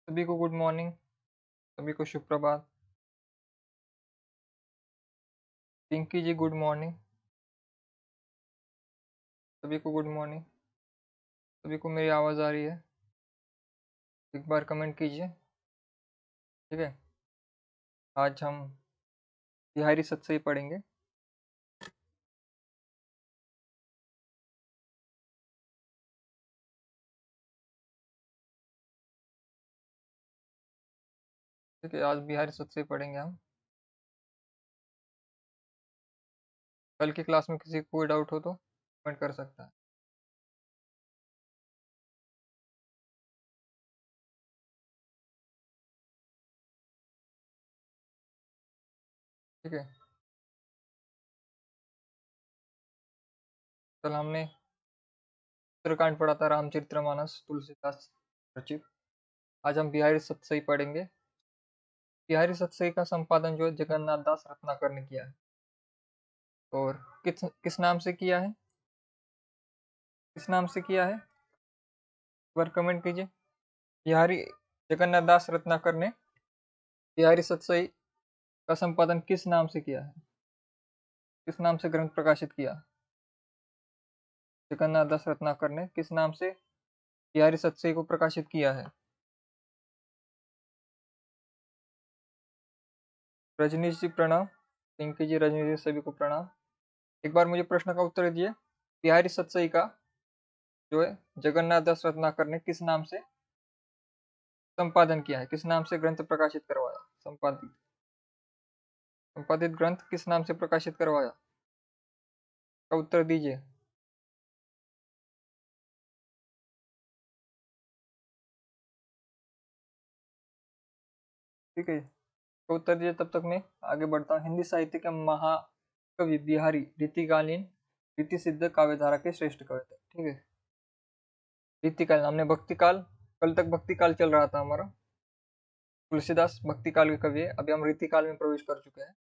सभी को good morning. सभी को शुभ प्रभात। पिंकी जी गुड मॉर्निंग। सभी को गुड मॉर्निंग। सभी को मेरी आवाज़ आ रही है? एक बार कमेंट कीजिए। ठीक है, आज हम बिहारी सत्सई पढ़ेंगे। ठीक है, आज बिहारी सत्सई पढ़ेंगे हम। कल की क्लास में किसी को कोई डाउट हो तो कमेंट कर सकता है। ठीक है, कल हमने उत्तरकांड पढ़ा था, रामचरितमानस तुलसीदास रचित। आज हम बिहारी सत्सई पढ़ेंगे। बिहारी सत्सई का संपादन जो है जगन्नाथ दास रत्नाकर ने किया है। और किस किस नाम से किया है? किस नाम से किया है? एक बार कमेंट कीजिए। बिहारी जगन्नाथ दास रत्नाकर ने बिहारी सत्सई का संपादन किस नाम से किया है? किस नाम से ग्रंथ प्रकाशित किया? जगन्नाथ दास रत्नाकर ने किस नाम से बिहारी सत्सई को प्रकाशित किया है? रजनीश जी प्रणाम। पिंकी जी, रजनीश जी, सभी को प्रणाम। एक बार मुझे प्रश्न का उत्तर दीजिए। बिहारी सत्सई का जो है जगन्नाथ दास रत्नाकर ने किस नाम से संपादन किया है? किस नाम से ग्रंथ प्रकाशित करवाया? संपादित संपादित ग्रंथ किस नाम से प्रकाशित करवाया? का उत्तर दीजिए। ठीक है, तो उत्तर दीजिए, तब तक मैं आगे बढ़ता हूँ। हिंदी साहित्य के महाकवि बिहारी रीतिकालीन रीति सिद्ध काव्यधारा के श्रेष्ठ कवि थे। ठीक है, रीतिकाल हमने भक्ति काल, कल तक भक्ति काल चल रहा था हमारा। तुलसीदास भक्ति काल के कवि है। अभी हम रीतिकाल में प्रवेश कर चुके हैं।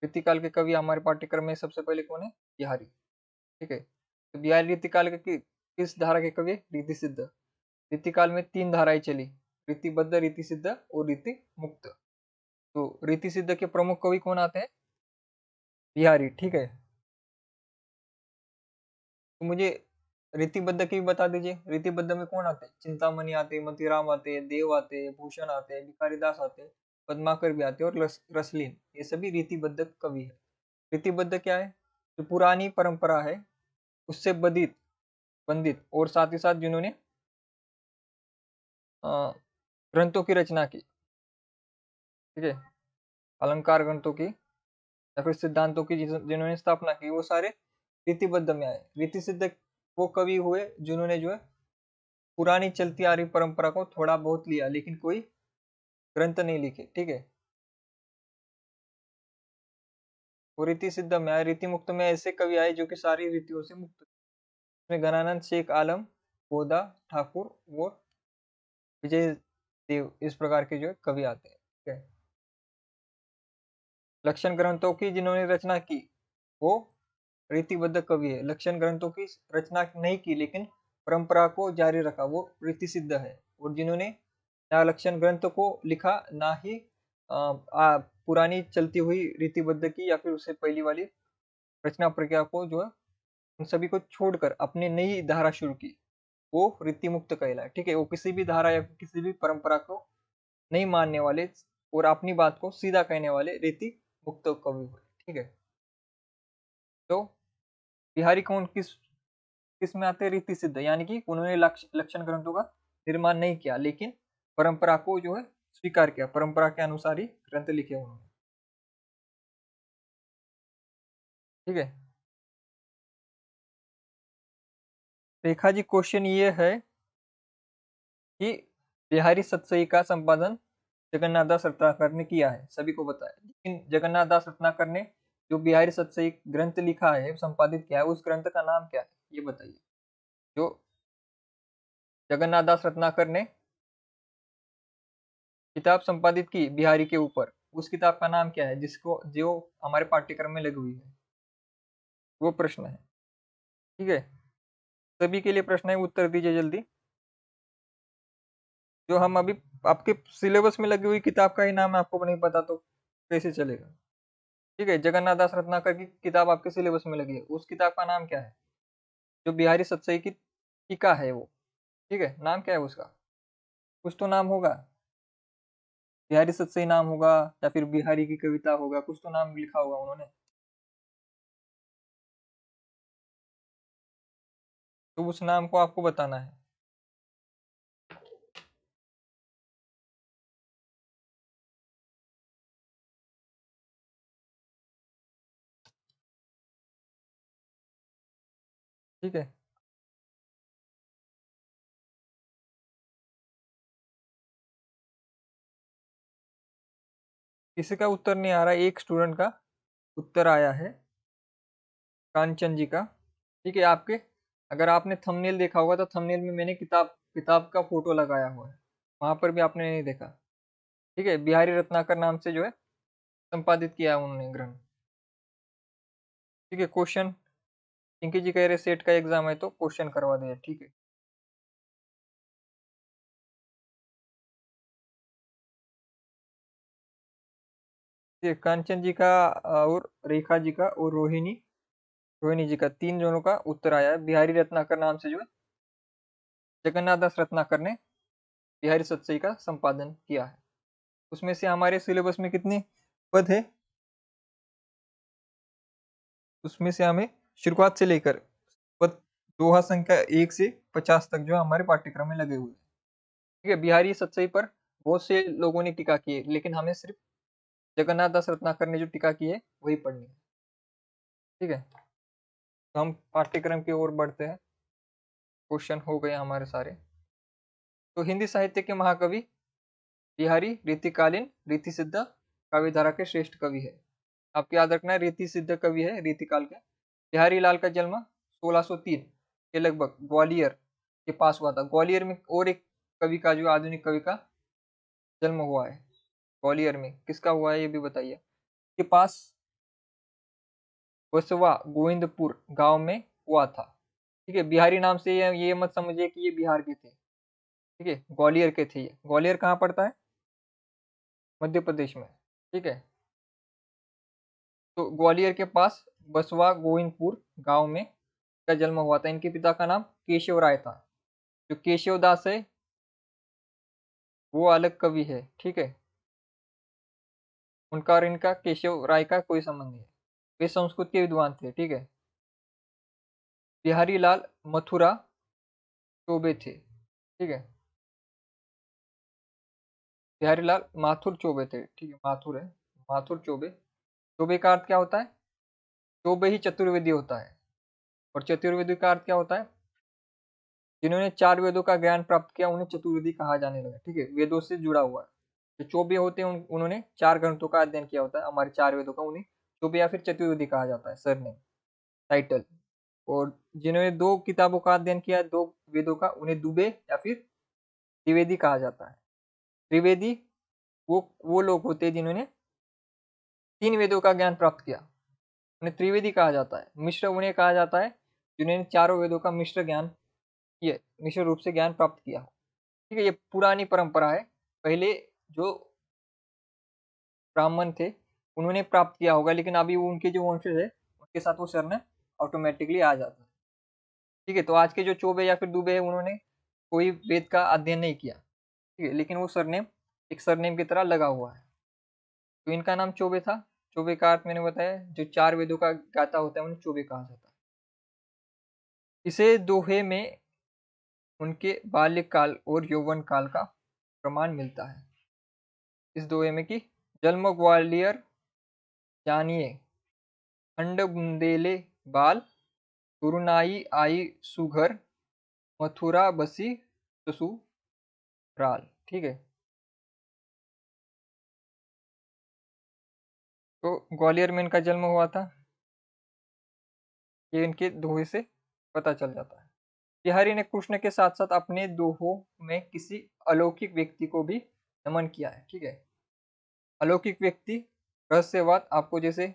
रीतिकाल के कवि हमारे पाठ्यक्रम में सबसे पहले कौन है? बिहारी। ठीक है, तो बिहारी रीतिकाल के किस धारा के कवि? रीति सिद्ध। रीतिकाल में तीन धाराएं चली, रीतिबद्ध, रीति सिद्ध और रीति मुक्त। तो रीति सिद्ध के प्रमुख कवि कौन आते हैं? बिहारी। ठीक है, तो मुझे रीतिबद्ध की भी बता दीजिए। रीतिबद्ध में कौन आते हैं? चिंतामणि आते हैं, मोतीराम आते हैं, देव आते हैं, भूषण आते हैं, भिखारी दास आते हैं, पद्माकर भी आते हैं, और रसलीन। ये सभी रीतिबद्ध कवि है। रीतिबद्ध क्या है? जो पुरानी परंपरा है उससे बंधित बंधित और साथ ही साथ जिन्होंने ग्रंथों की रचना की। ठीक है, अलंकार ग्रंथों की या फिर सिद्धांतों की जिन्होंने स्थापना की, वो सारे रीतिबद्ध में आए। रीति सिद्ध वो कवि हुए जिन्होंने जो है पुरानी चलती आ रही परंपरा को थोड़ा बहुत लिया, लेकिन कोई ग्रंथ नहीं लिखे। ठीक है, वो रीति सिद्ध में आए। रीति मुक्त में ऐसे कवि आए जो कि सारी रीतियों से मुक्त। इसमें गणानंद, शेख आलम, गोदा ठाकुर और विजय देव, इस प्रकार के जो है कवि आते हैं। ठीक है, लक्षण ग्रंथों की जिन्होंने रचना की वो रीतिबद्ध कवि है। लक्षण ग्रंथों की रचना नहीं की लेकिन परंपरा को जारी रखा, वो रीति सिद्ध है। और जिन्होंने ना लक्षण ग्रंथ को लिखा, ना ही पुरानी चलती हुई रीतिबद्ध की या फिर उससे पहली वाली रचना प्रक्रिया को जो है उन सभी को छोड़कर अपनी नई धारा शुरू की, वो रीति मुक्त कहलाए। ठीक है, वो किसी भी धारा या किसी भी परंपरा को नहीं मानने वाले और अपनी बात को सीधा कहने वाले रीति मुक्त कवि हुए। ठीक है, तो बिहारी कौन किस किस में आते हैं? रीति सिद्ध, यानी कि उन्होंने लक्षण ग्रंथों का निर्माण नहीं किया लेकिन परंपरा को जो है स्वीकार किया, परंपरा के अनुसार ही ग्रंथ लिखे उन्होंने। ठीक है, रेखा जी, क्वेश्चन ये है कि बिहारी सतसई का संपादन जगन्नाथ दास रत्नाकर ने किया है, सभी को बताया, लेकिन जगन्नाथ दास रत्नाकर ने जो बिहारी सतसई ग्रंथ लिखा है, संपादित किया है, उस ग्रंथ का नाम क्या है ये बताइए। जो जगन्नाथ दास रत्नाकर ने किताब संपादित की बिहारी के ऊपर, उस किताब का नाम क्या है जिसको जो हमारे पाठ्यक्रम में लगी हुई है? वो प्रश्न है। ठीक है, सभी के लिए प्रश्न है, उत्तर दीजिए जल्दी। जो हम अभी आपके सिलेबस में लगी हुई किताब का ही नाम आपको नहीं पता तो कैसे चलेगा। ठीक है, जगन्नाथ दास रत्नाकर की किताब आपके सिलेबस में लगी है, उस किताब का नाम क्या है? जो बिहारी सतसई की टीका है वो। ठीक है, नाम क्या है उसका? कुछ तो नाम होगा, बिहारी सतसई नाम होगा या फिर बिहारी की कविता होगा, कुछ तो नाम लिखा होगा उन्होंने। तो उस नाम को आपको बताना है। ठीक है, किसी का उत्तर नहीं आ रहा, एक स्टूडेंट का उत्तर आया है, कांचन जी का। ठीक है, आपके अगर आपने थंबनेल देखा होगा तो थंबनेल में मैंने किताब किताब का फोटो लगाया हुआ है, वहां पर भी आपने नहीं देखा। ठीक है, बिहारी रत्नाकर नाम से जो है संपादित किया है उन्होंने ग्रंथ। ठीक है, क्वेश्चन पिंकी जी कह रहे सेट का एग्जाम है तो क्वेश्चन करवा दिया। ठीक है, ये कांचन जी का और रेखा जी का और रोहिणी रोहिणी जी का, तीन जनों का उत्तर आया है। बिहारी रत्नाकर नाम से जो है जगन्नाथ दास रत्नाकर ने बिहारी सतसई का संपादन किया है। उसमें से हमारे सिलेबस में कितने पद है? उसमें से हमें शुरुआत से लेकर पद दोहा संख्या 1 से 50 तक जो हमारे पाठ्यक्रम में लगे हुए हैं। ठीक है, बिहारी सतसई पर बहुत से लोगों ने टीका की है, लेकिन हमें सिर्फ जगन्नाथ दास रत्नाकर ने जो टीका की है वही पढ़नी है। ठीक है, तो हम पाठ्यक्रम की ओर बढ़ते हैं। क्वेश्चन हो गए हमारे सारे। तो हिंदी साहित्य के महाकवि बिहारी रीतिकालीन रीति सिद्ध काव्य धारा के श्रेष्ठ कवि है। आपको याद रखना है, रीति सिद्ध कवि है रीतिकाल के। बिहारी लाल का जन्म 1603 के लगभग ग्वालियर के पास हुआ था। ग्वालियर में और एक कवि का, जो आधुनिक कवि का जन्म हुआ है, ग्वालियर में किसका हुआ है ये भी बताइए। के पास वसवा गोविंदपुर गांव में हुआ था। ठीक है, बिहारी नाम से ये मत समझिए कि ये बिहार के थे। ठीक है, ग्वालियर के थे ये। ग्वालियर कहाँ पड़ता है? मध्य प्रदेश में। ठीक है, तो ग्वालियर के पास बसवा गोविंदपुर गांव में का जन्म हुआ था। इनके पिता का नाम केशव राय था। जो केशव दास है वो अलग कवि है। ठीक है, उनका और इनका केशव राय का कोई संबंध नहीं है। वे संस्कृत के विद्वान थे। ठीक है, बिहारी लाल मथुरा चौबे थे। ठीक है, बिहारी लाल माथुर चौबे थे। ठीक है, माथुर है, माथुर चौबे। चौबे का अर्थ क्या होता है? चौबे ही चतुर्वेदी होता है। और चतुर्वेदी का अर्थ क्या होता है? जिन्होंने चार वेदों का ज्ञान प्राप्त किया उन्हें चतुर्वेदी कहा जाने लगा। ठीक है, वेदों से जुड़ा हुआ है। जो चौबे होते हैं उन्होंने चार ग्रंथों का अध्ययन किया होता है, हमारे चार वेदों का, उन्हें चौबे या फिर चतुर्वेदी कहा जाता है, सरनेम, टाइटल। और जिन्होंने दो किताबों का अध्ययन किया, दो वेदों का, उन्हें दुबे या फिर त्रिवेदी कहा जाता है। त्रिवेदी वो लोग होते हैं जिन्होंने तीन वेदों का ज्ञान प्राप्त किया, उन्हें त्रिवेदी कहा जाता है। मिश्र उन्हें कहा जाता है जिन्होंने चारों वेदों का मिश्र ज्ञान किए, मिश्र रूप से ज्ञान प्राप्त किया। ठीक है, ये पुरानी परंपरा है। पहले जो ब्राह्मण थे उन्होंने प्राप्त किया होगा, लेकिन अभी उनके जो वंशज है उनके साथ वो सरने ऑटोमेटिकली आ जाता है। ठीक है, तो आज के जो चौबे या फिर दुबे है उन्होंने कोई वेद का अध्ययन नहीं किया। ठीक है, लेकिन वो सरनेम एक सरनेम की तरह लगा हुआ है, तो इनका नाम चौबे था। चौबे का अर्थ मैंने बताया, जो चार वेदों का गाता होता है उन्हें चौबे कहा जाता है। इसे दोहे में उनके बाल्यकाल और यौवन काल का प्रमाण मिलता है। इस दोहे में कि जन्म ग्वालियर जानिए, खंड बुंदेले बाल, गुरुनाई आई सुघर, मथुरा बसी ससुराल। ठीक है, तो ग्वालियर में इनका जन्म हुआ था, ये इनके दोहे से पता चल जाता है। बिहारी ने कृष्ण के साथ साथ अपने दोहों में किसी अलौकिक व्यक्ति को भी नमन किया है। ठीक है, अलौकिक व्यक्ति रहस्यवाद आपको जैसे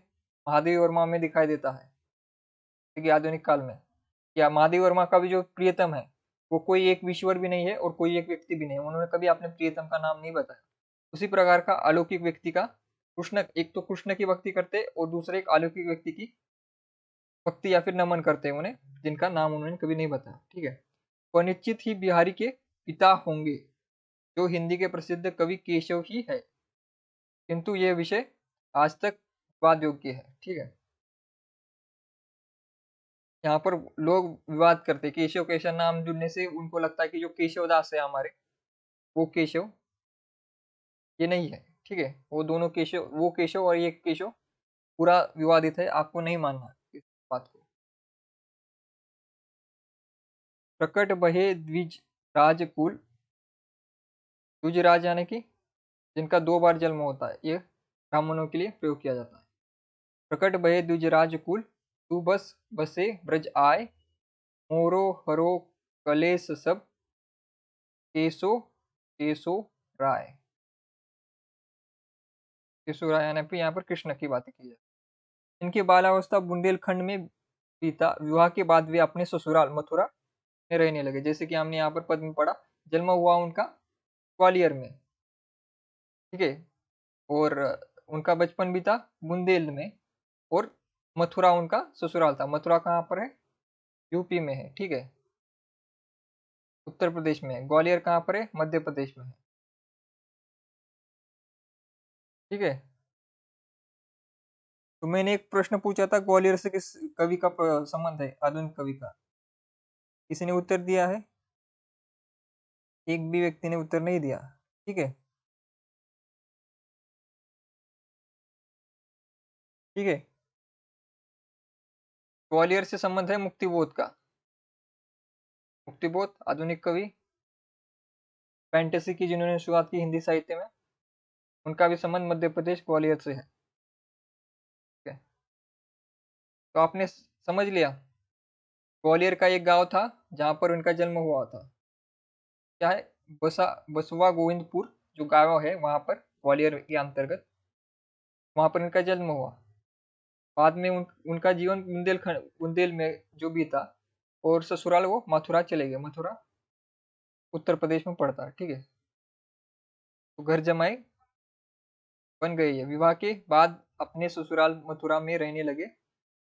महादेव वर्मा में दिखाई देता है। ठीक है, आधुनिक काल में, या महादेव वर्मा का भी जो प्रियतम है वो कोई एक ईश्वर भी नहीं है और कोई एक व्यक्ति भी नहीं है, उन्होंने कभी अपने प्रियतम का नाम नहीं बताया। उसी प्रकार का अलौकिक व्यक्ति का कृष्ण, एक तो कृष्ण की भक्ति करते और दूसरे एक अलौकिक व्यक्ति की भक्ति या फिर नमन करते हैं उन्हें, जिनका नाम उन्होंने कभी नहीं बताया। ठीक है, वह निश्चित ही बिहारी के पिता होंगे, जो हिंदी के प्रसिद्ध कवि केशव ही है, किंतु यह विषय आज तक विवाद योग्य है। ठीक है, यहाँ पर लोग विवाद करते, केशव केशव नाम जुड़ने से उनको लगता है कि जो केशव दास है हमारे, वो केशव ये नहीं है। ठीक है, वो दोनों केशव, वो केशव और ये केशव पूरा विवादित है, आपको नहीं मानना इस बात को। प्रकट बहे द्विज राजकुल, द्विज राज यानी कि जिनका 2 बार जन्म होता है, ये ब्राह्मणों के लिए प्रयोग किया जाता है। प्रकट भये द्विज राजकुल, तू बस बसे ब्रज आय, मोरो हरो कलेस सब, केसो केसो राय। केसो राय यानी कि यहाँ पर कृष्ण की बातें की जाए। इनकी बालावस्था बुंदेलखंड में बीता, विवाह के बाद वे अपने ससुराल मथुरा में रहने लगे। जैसे कि हमने यहाँ पर पद में पढ़ा, जन्म हुआ उनका ग्वालियर में। ठीक है, और उनका बचपन बीता बुंदेल में, और मथुरा उनका ससुराल था। मथुरा कहाँ पर है? यूपी में है। ठीक है, उत्तर प्रदेश में है। ग्वालियर कहाँ पर है? मध्य प्रदेश में है। ठीक है, तो मैंने एक प्रश्न पूछा था, ग्वालियर से किस कवि का संबंध है, आधुनिक कवि का? किसी ने उत्तर दिया है? एक भी व्यक्ति ने उत्तर नहीं दिया। ठीक है, ठीक है, ग्वालियर से संबंध है मुक्तिबोध का। मुक्तिबोध आधुनिक कवि, फैंटेसी की जिन्होंने शुरुआत की हिंदी साहित्य में, उनका भी संबंध मध्य प्रदेश ग्वालियर से है। ठीक है, तो आपने समझ लिया, ग्वालियर का एक गांव था जहां पर उनका जन्म हुआ था। क्या है? बसा बसवा गोविंदपुर जो गांव है वहां पर, ग्वालियर के अंतर्गत, वहां पर उनका जन्म हुआ। बाद में उनका जीवन बुंदेल में जो भी था, और ससुराल वो मथुरा चले गए। मथुरा उत्तर प्रदेश में पड़ता है। ठीक है, तो घर जमाई बन गई है। विवाह के बाद अपने ससुराल मथुरा में रहने लगे।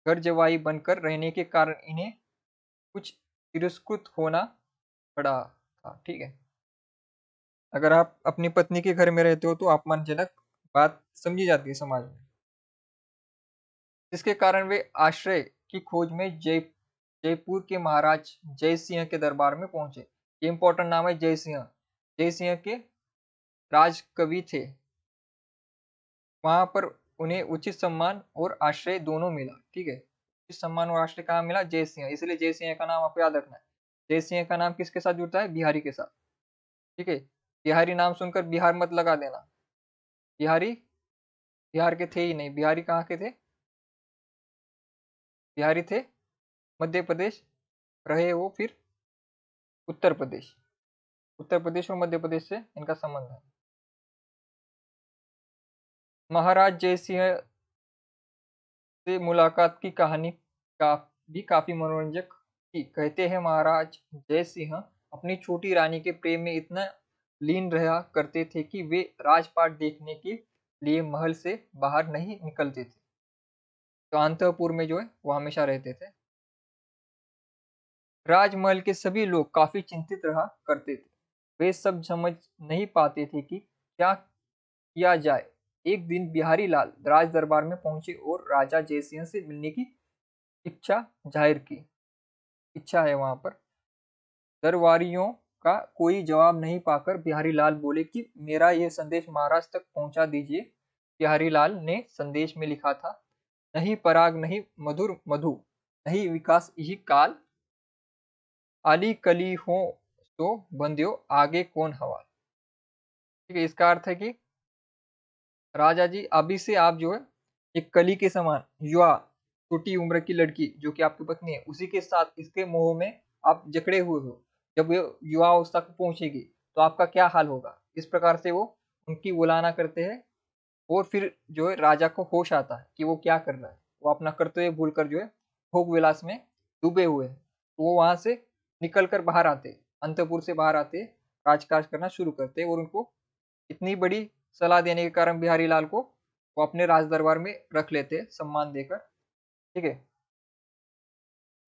घर जवाई बनकर रहने के कारण इन्हें कुछ तिरस्कृत होना पड़ा था। ठीक है, अगर आप अपनी पत्नी के घर में रहते हो तो अपमानजनक बात समझी जाती है समाज में, जिसके कारण वे आश्रय की खोज में जयपुर के महाराज जय सिंह के दरबार में पहुंचे। ये इंपॉर्टेंट नाम है, जय सिंह। जय सिंह के राज कवि थे। वहां पर उन्हें उचित सम्मान और आश्रय दोनों मिला। ठीक है, उचित सम्मान और आश्रय कहाँ मिला? जय सिंह। इसलिए जय सिंह का नाम आपको याद रखना है। जय सिंह का नाम किसके साथ जुड़ता है? बिहारी के साथ। ठीक है, बिहारी नाम सुनकर बिहार मत लगा देना। बिहारी बिहार के थे ही नहीं। बिहारी कहाँ के थे? बिहारी थे मध्य प्रदेश, रहे वो फिर उत्तर प्रदेश। उत्तर प्रदेश और मध्य प्रदेश से इनका संबंध है। महाराज जय सिंह से मुलाकात की कहानी का भी काफी मनोरंजक थी। कहते हैं महाराज जय सिंह अपनी छोटी रानी के प्रेम में इतना लीन रहा करते थे कि वे राजपाट देखने के लिए महल से बाहर नहीं निकलते थे। तो अंतःपुर में जो है वो हमेशा रहते थे। राजमहल के सभी लोग काफी चिंतित रहा करते थे। वे सब समझ नहीं पाते थे कि क्या किया जाए। एक दिन बिहारी लाल राज दरबार में पहुंचे और राजा जयसिंह से मिलने की इच्छा जाहिर की। इच्छा है वहां पर। दरबारियों का कोई जवाब नहीं पाकर बिहारी लाल बोले कि मेरा यह संदेश महाराज तक पहुंचा दीजिए। बिहारी लाल ने संदेश में लिखा था, नहीं पराग नहीं मधुर मधु, नहीं विकास यही काल, आली कली हो तो बंध्यो आगे कौन हवाल। ठीक है, इसका अर्थ है कि राजा जी अभी से आप जो है एक कली के समान युवा, छोटी उम्र की लड़की जो कि आपकी पत्नी है, उसी के साथ इसके मोह में आप जकड़े हुए हो। जब ये युवा अवस्था को पहुंचेगी तो आपका क्या हाल होगा। इस प्रकार से वो उनकी उलाना करते हैं, और फिर जो है राजा को होश आता है कि वो क्या कर रहा है। वो अपना कर्तव्य भूलकर जो है भोग विलास में डूबे हुए हैं। तो वो वहां से निकलकर बाहर आते, अंतपुर से बाहर आते, राजकाज करना शुरू करते और उनको इतनी बड़ी सलाह देने के कारण बिहारी लाल को वो अपने राज दरबार में रख लेते सम्मान देकर। ठीक है।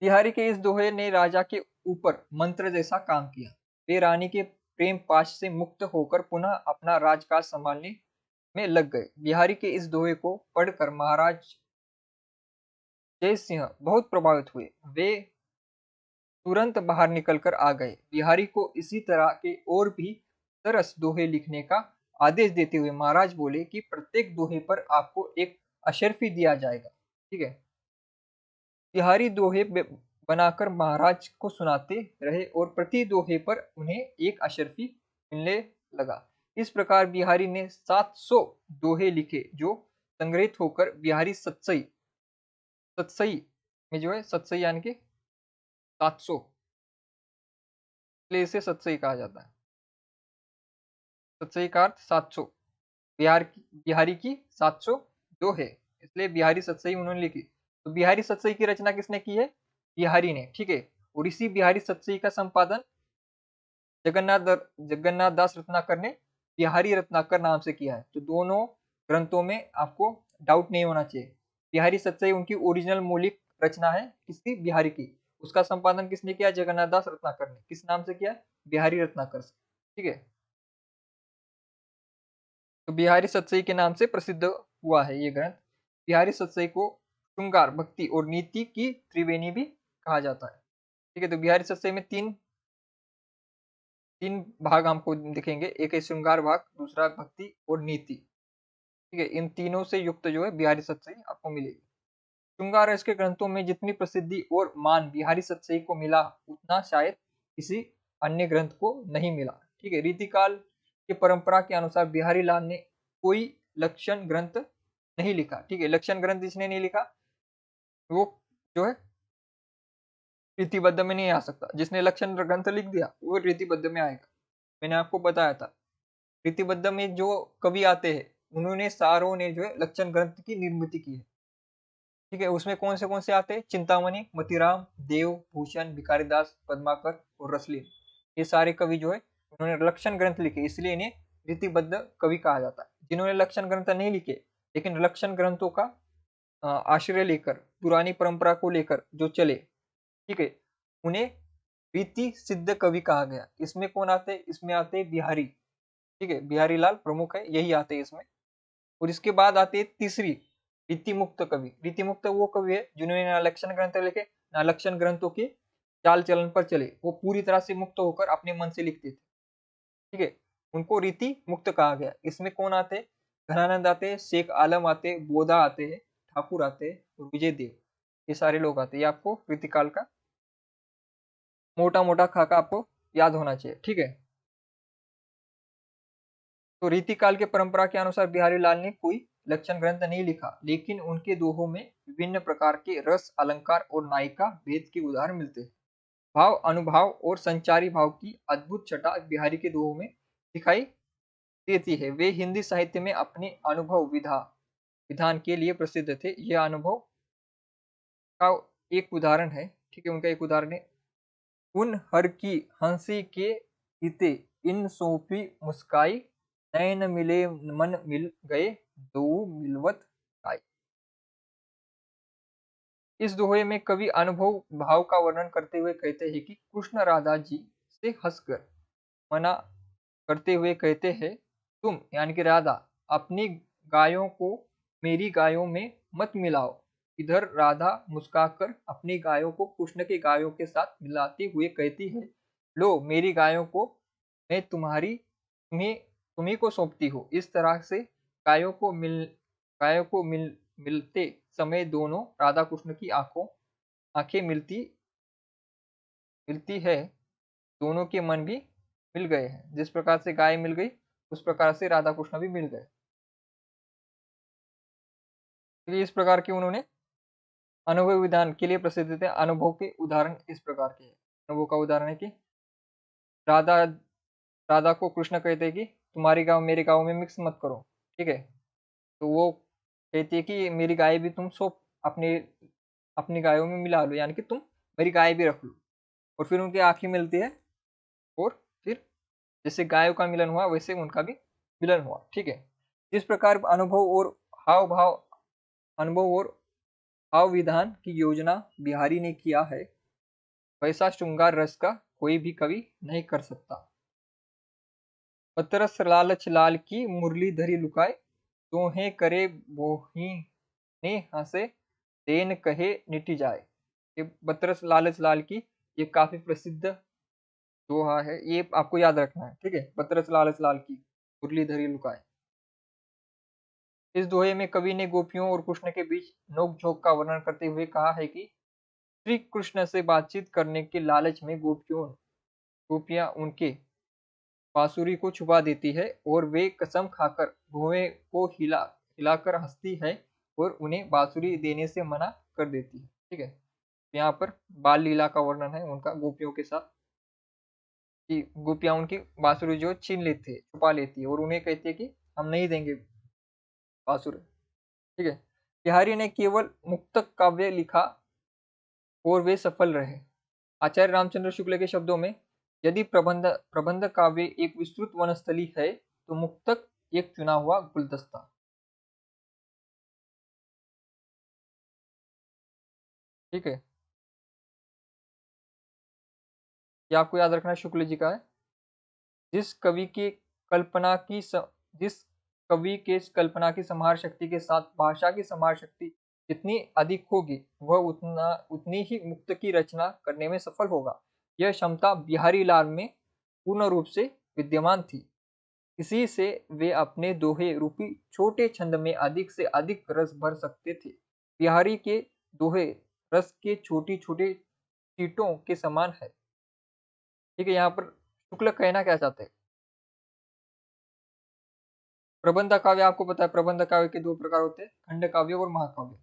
बिहारी के इस दोहे ने राजा के ऊपर मंत्र जैसा काम किया। वे रानी के प्रेम पाश से मुक्त होकर पुनः अपना राजकाज संभालने में लग गए। बिहारी के इस दोहे को पढ़कर महाराज जय सिंह बहुत प्रभावित हुए। वे तुरंत बाहर निकलकर आ गए। बिहारी को इसी तरह के और भी सरस दोहे लिखने का आदेश देते हुए महाराज बोले कि प्रत्येक दोहे पर आपको एक अशर्फी दिया जाएगा। ठीक है। बिहारी दोहे बनाकर महाराज को सुनाते रहे और प्रति दोहे पर उन्हें एक अशर्फी मिलने लगा। इस प्रकार बिहारी ने 700 दोहे लिखे जो संग्रहित होकर बिहारी सतसई सतसई में जो है, सतसई यानी कि 700, इसलिए इसे सतसई कहा जाता है। सतसई का अर्थ 700। बिहारी की 700 दोहे, इसलिए बिहारी सतसई उन्होंने लिखी। तो बिहारी सतसई की रचना किसने की है? बिहारी ने। ठीक है। और इसी बिहारी सतसई का संपादन जगन्नाथ दास रत्नाकर ने बिहारी रत्नाकर नाम से किया है। तो दोनों ग्रंथों में आपको डाउट नहीं होना चाहिए। बिहारी सतसई उनकी ओरिजिनल मौलिक रचना है, किसकी? बिहारी की। उसका संपादन किसने किया? जगन्नाथ दास रत्नाकर ने। किस नाम से किया? बिहारी रत्नाकर से। ठीक है। तो बिहारी सतसई के नाम से प्रसिद्ध हुआ है ये ग्रंथ। बिहारी सतसई को श्रृंगार, भक्ति और नीति की त्रिवेणी भी कहा जाता है। ठीक है। तो बिहारी सतसई में तीन तीन भाग हमको दिखेंगे। एक है श्रृंगार भाग, दूसरा भक्ति और नीति। ठीक है। इन तीनों से युक्त जो है बिहारी सतसई आपको मिलेगी। श्रृंगार रस के ग्रंथों में जितनी प्रसिद्धि और मान बिहारी सतसई को मिला उतना शायद किसी अन्य ग्रंथ को नहीं मिला। ठीक है। रीतिकाल की परंपरा के अनुसार बिहारी लाल ने कोई लक्षण ग्रंथ नहीं लिखा। ठीक है। लक्षण ग्रंथ इसने नहीं लिखा, वो जो है रीतिबद्ध में नहीं आ सकता। जिसने लक्षण ग्रंथ लिख दिया वो रीतिबद्ध में आएगा। मैंने आपको बताया था रीतिबद्ध में जो कवि आते हैं उन्होंने सारों ने जो है लक्षण ग्रंथ की निर्मित की है। ठीक है। उसमें कौन से आते हैं? चिंतामणि, मतीराम, देव, भूषण, भिखारीदास, पद्माकर और रसलीन। ये सारे कवि जो है उन्होंने लक्षण ग्रंथ लिखे, इसलिए इन्हें रीतिबद्ध कवि कहा जाता है। जिन्होंने लक्षण ग्रंथ नहीं लिखे लेकिन लक्षण ग्रंथों का आश्रय लेकर, पुरानी परंपरा को लेकर जो चले, ठीक है, उन्हें रीति सिद्ध कवि कहा गया। इसमें कौन आते हैं? इसमें आते हैं बिहारी। ठीक है। बिहारी लाल प्रमुख है, यही आते हैं इसमें। और इसके बाद आती है तीसरी रीति मुक्त कवि। रीति मुक्त वो कवि है जिन्होंने ना लक्षण ग्रंथ लिखे ना लक्षण ग्रंथों के चाल चलन पर चले, वो पूरी तरह से मुक्त होकर अपने मन से लिखते थे। ठीक है। उनको रीति मुक्त कहा गया। इसमें कौन आते हैं? घनानंद आते हैं, शेख आलम आते हैं, बोधा आते हैं, ठाकुर आते हैं और विजय देव, ये सारे लोग आते हैं। ये आपको रीतिकाल का मोटा मोटा खाका आपको याद होना चाहिए। ठीक है। तो रीतिकाल के परंपरा के अनुसार बिहारी लाल ने कोई लक्षण ग्रंथ नहीं लिखा, लेकिन उनके दोहों में विभिन्न प्रकार के रस, अलंकार और नायिका भेद के उदाहरण मिलते हैं। भाव, अनुभाव और संचारी भाव की अद्भुत छटा बिहारी के दोहों में दिखाई देती है। वे हिंदी साहित्य में अपने अनुभव विधान के लिए प्रसिद्ध थे। यह अनुभव का एक उदाहरण है। ठीक है। उनका एक उदाहरण है, उन हर की हंसी के हिते इन सौंपी मुस्काई, नैन मिले मन मिल गए, दो मिलवत आई। इस दोहे में कवि अनुभव भाव का वर्णन करते हुए कहते हैं कि कृष्ण राधा जी से हंसकर मना करते हुए कहते हैं, तुम यानी कि राधा अपनी गायों को मेरी गायों में मत मिलाओ। इधर राधा मुस्कुराकर अपनी गायों को कृष्ण की गायों के साथ मिलाते हुए कहती है, लो मेरी गायों को मैं तुम्ही को सौंपती हूँ। इस तरह से गायों को मिलते समय दोनों राधा कृष्ण की आंखें मिलती मिलती है। दोनों के मन भी मिल गए हैं। जिस प्रकार से गाय मिल गई उस प्रकार से राधा कृष्ण भी मिल गए। इसलिए इस प्रकार के उन्होंने अनुभव विधान के लिए प्रसिद्ध थे। अनुभव के उदाहरण इस प्रकार के हैं। अनुभव का उदाहरण है कि राधा राधा को कृष्ण कहते हैं कि तुम्हारी गाय मेरे गाँव में मिक्स मत करो। ठीक है। तो वो कहती है कि मेरी गाय भी तुम सो अपने अपनी गायों में मिला लो, यानी कि तुम मेरी गाय भी रख लो। और फिर उनकी आंखें मिलती है, और फिर जैसे गायों का मिलन हुआ वैसे उनका भी मिलन हुआ। ठीक है, जिस प्रकार हाव भाव अनुभव और भाव विधान की योजना बिहारी ने किया है, वैसा श्रृंगार रस का कोई भी कवि नहीं कर सकता। पतरस लालच लाल की मुरली धरी लुकाए, तोहे करे बोही ने हंसे, तेन कहे निटी जाए। ये बतरस लालच लाल की ये काफी प्रसिद्ध दोहा है, ये आपको याद रखना है। ठीक है, बतरस लालच लाल की मुरली धरी लुकाए। इस दोहे में कवि ने गोपियों और कृष्ण के बीच नोक झोंक का वर्णन करते हुए कहा है कि श्री कृष्ण से बातचीत करने के लालच में गोपियां उनके बांसुरी को छुपा देती है, और वे कसम खाकर भुएं को हिलाकर हंसती है और उन्हें बांसुरी देने से मना कर देती है। ठीक है, यहाँ पर बाल लीला का वर्णन है उनका गोपियों के साथ, कि गोपियां उनकी बांसुरी जो छीन लेती है, छुपा लेती है, और उन्हें कहती है कि हम नहीं देंगे बांसुरी। ठीक है, बिहारी ने केवल मुक्तक काव्य लिखा और वे सफल रहे। आचार्य रामचंद्र शुक्ल के शब्दों में, यदि प्रबंध काव्य एक विस्तृत वनस्थली है, तो मुक्तक एक चुना हुआ गुलदस्ता। ठीक है, ये आपको याद रखना शुक्ल जी का है। जिस कवि के कल्पना की स, जिस कवि के कल्पना की संहार शक्ति के साथ भाषा की संहार शक्ति जितनी अधिक होगी, वह उतनी ही मुक्त की रचना करने में सफल होगा। यह क्षमता बिहारी लाल में पूर्ण रूप से विद्यमान थी। इसी से वे अपने दोहे रूपी छोटे छंद में अधिक से अधिक रस भर सकते थे। बिहारी के दोहे रस के छोटी छोटे चीटों के समान है। ठीक है, यहाँ पर शुक्ल कहना क्या चाहते हैं? प्रबंध काव्य आपको पता है, प्रबंध काव्य के दो प्रकार होते हैं, खंड काव्य और महाकाव्य।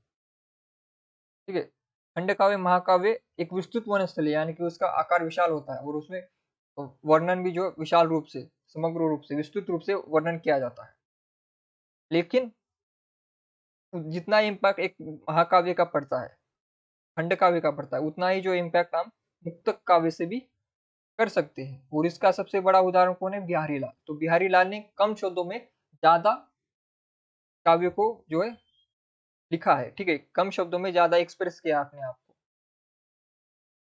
ठीक है, खंड काव्य महाकाव्य एक विस्तृत वनस्थली, यानी कि उसका आकार विशाल होता है और उसमें वर्णन भी जो विशाल रूप से, समग्र रूप से, विस्तृत रूप से वर्णन किया जाता है। लेकिन जितना इम्पैक्ट एक महाकाव्य का पड़ता है, खंड काव्य का पड़ता है, उतना ही जो इम्पैक्ट हम मुक्तक काव्य से भी कर सकते हैं। और इसका सबसे बड़ा उदाहरण कौन है? बिहारी लाल। तो बिहारी लाल ने कम शब्दों में ज्यादा काव्य को जो है लिखा है। ठीक है, कम शब्दों में ज्यादा एक्सप्रेस किया अपने आप को।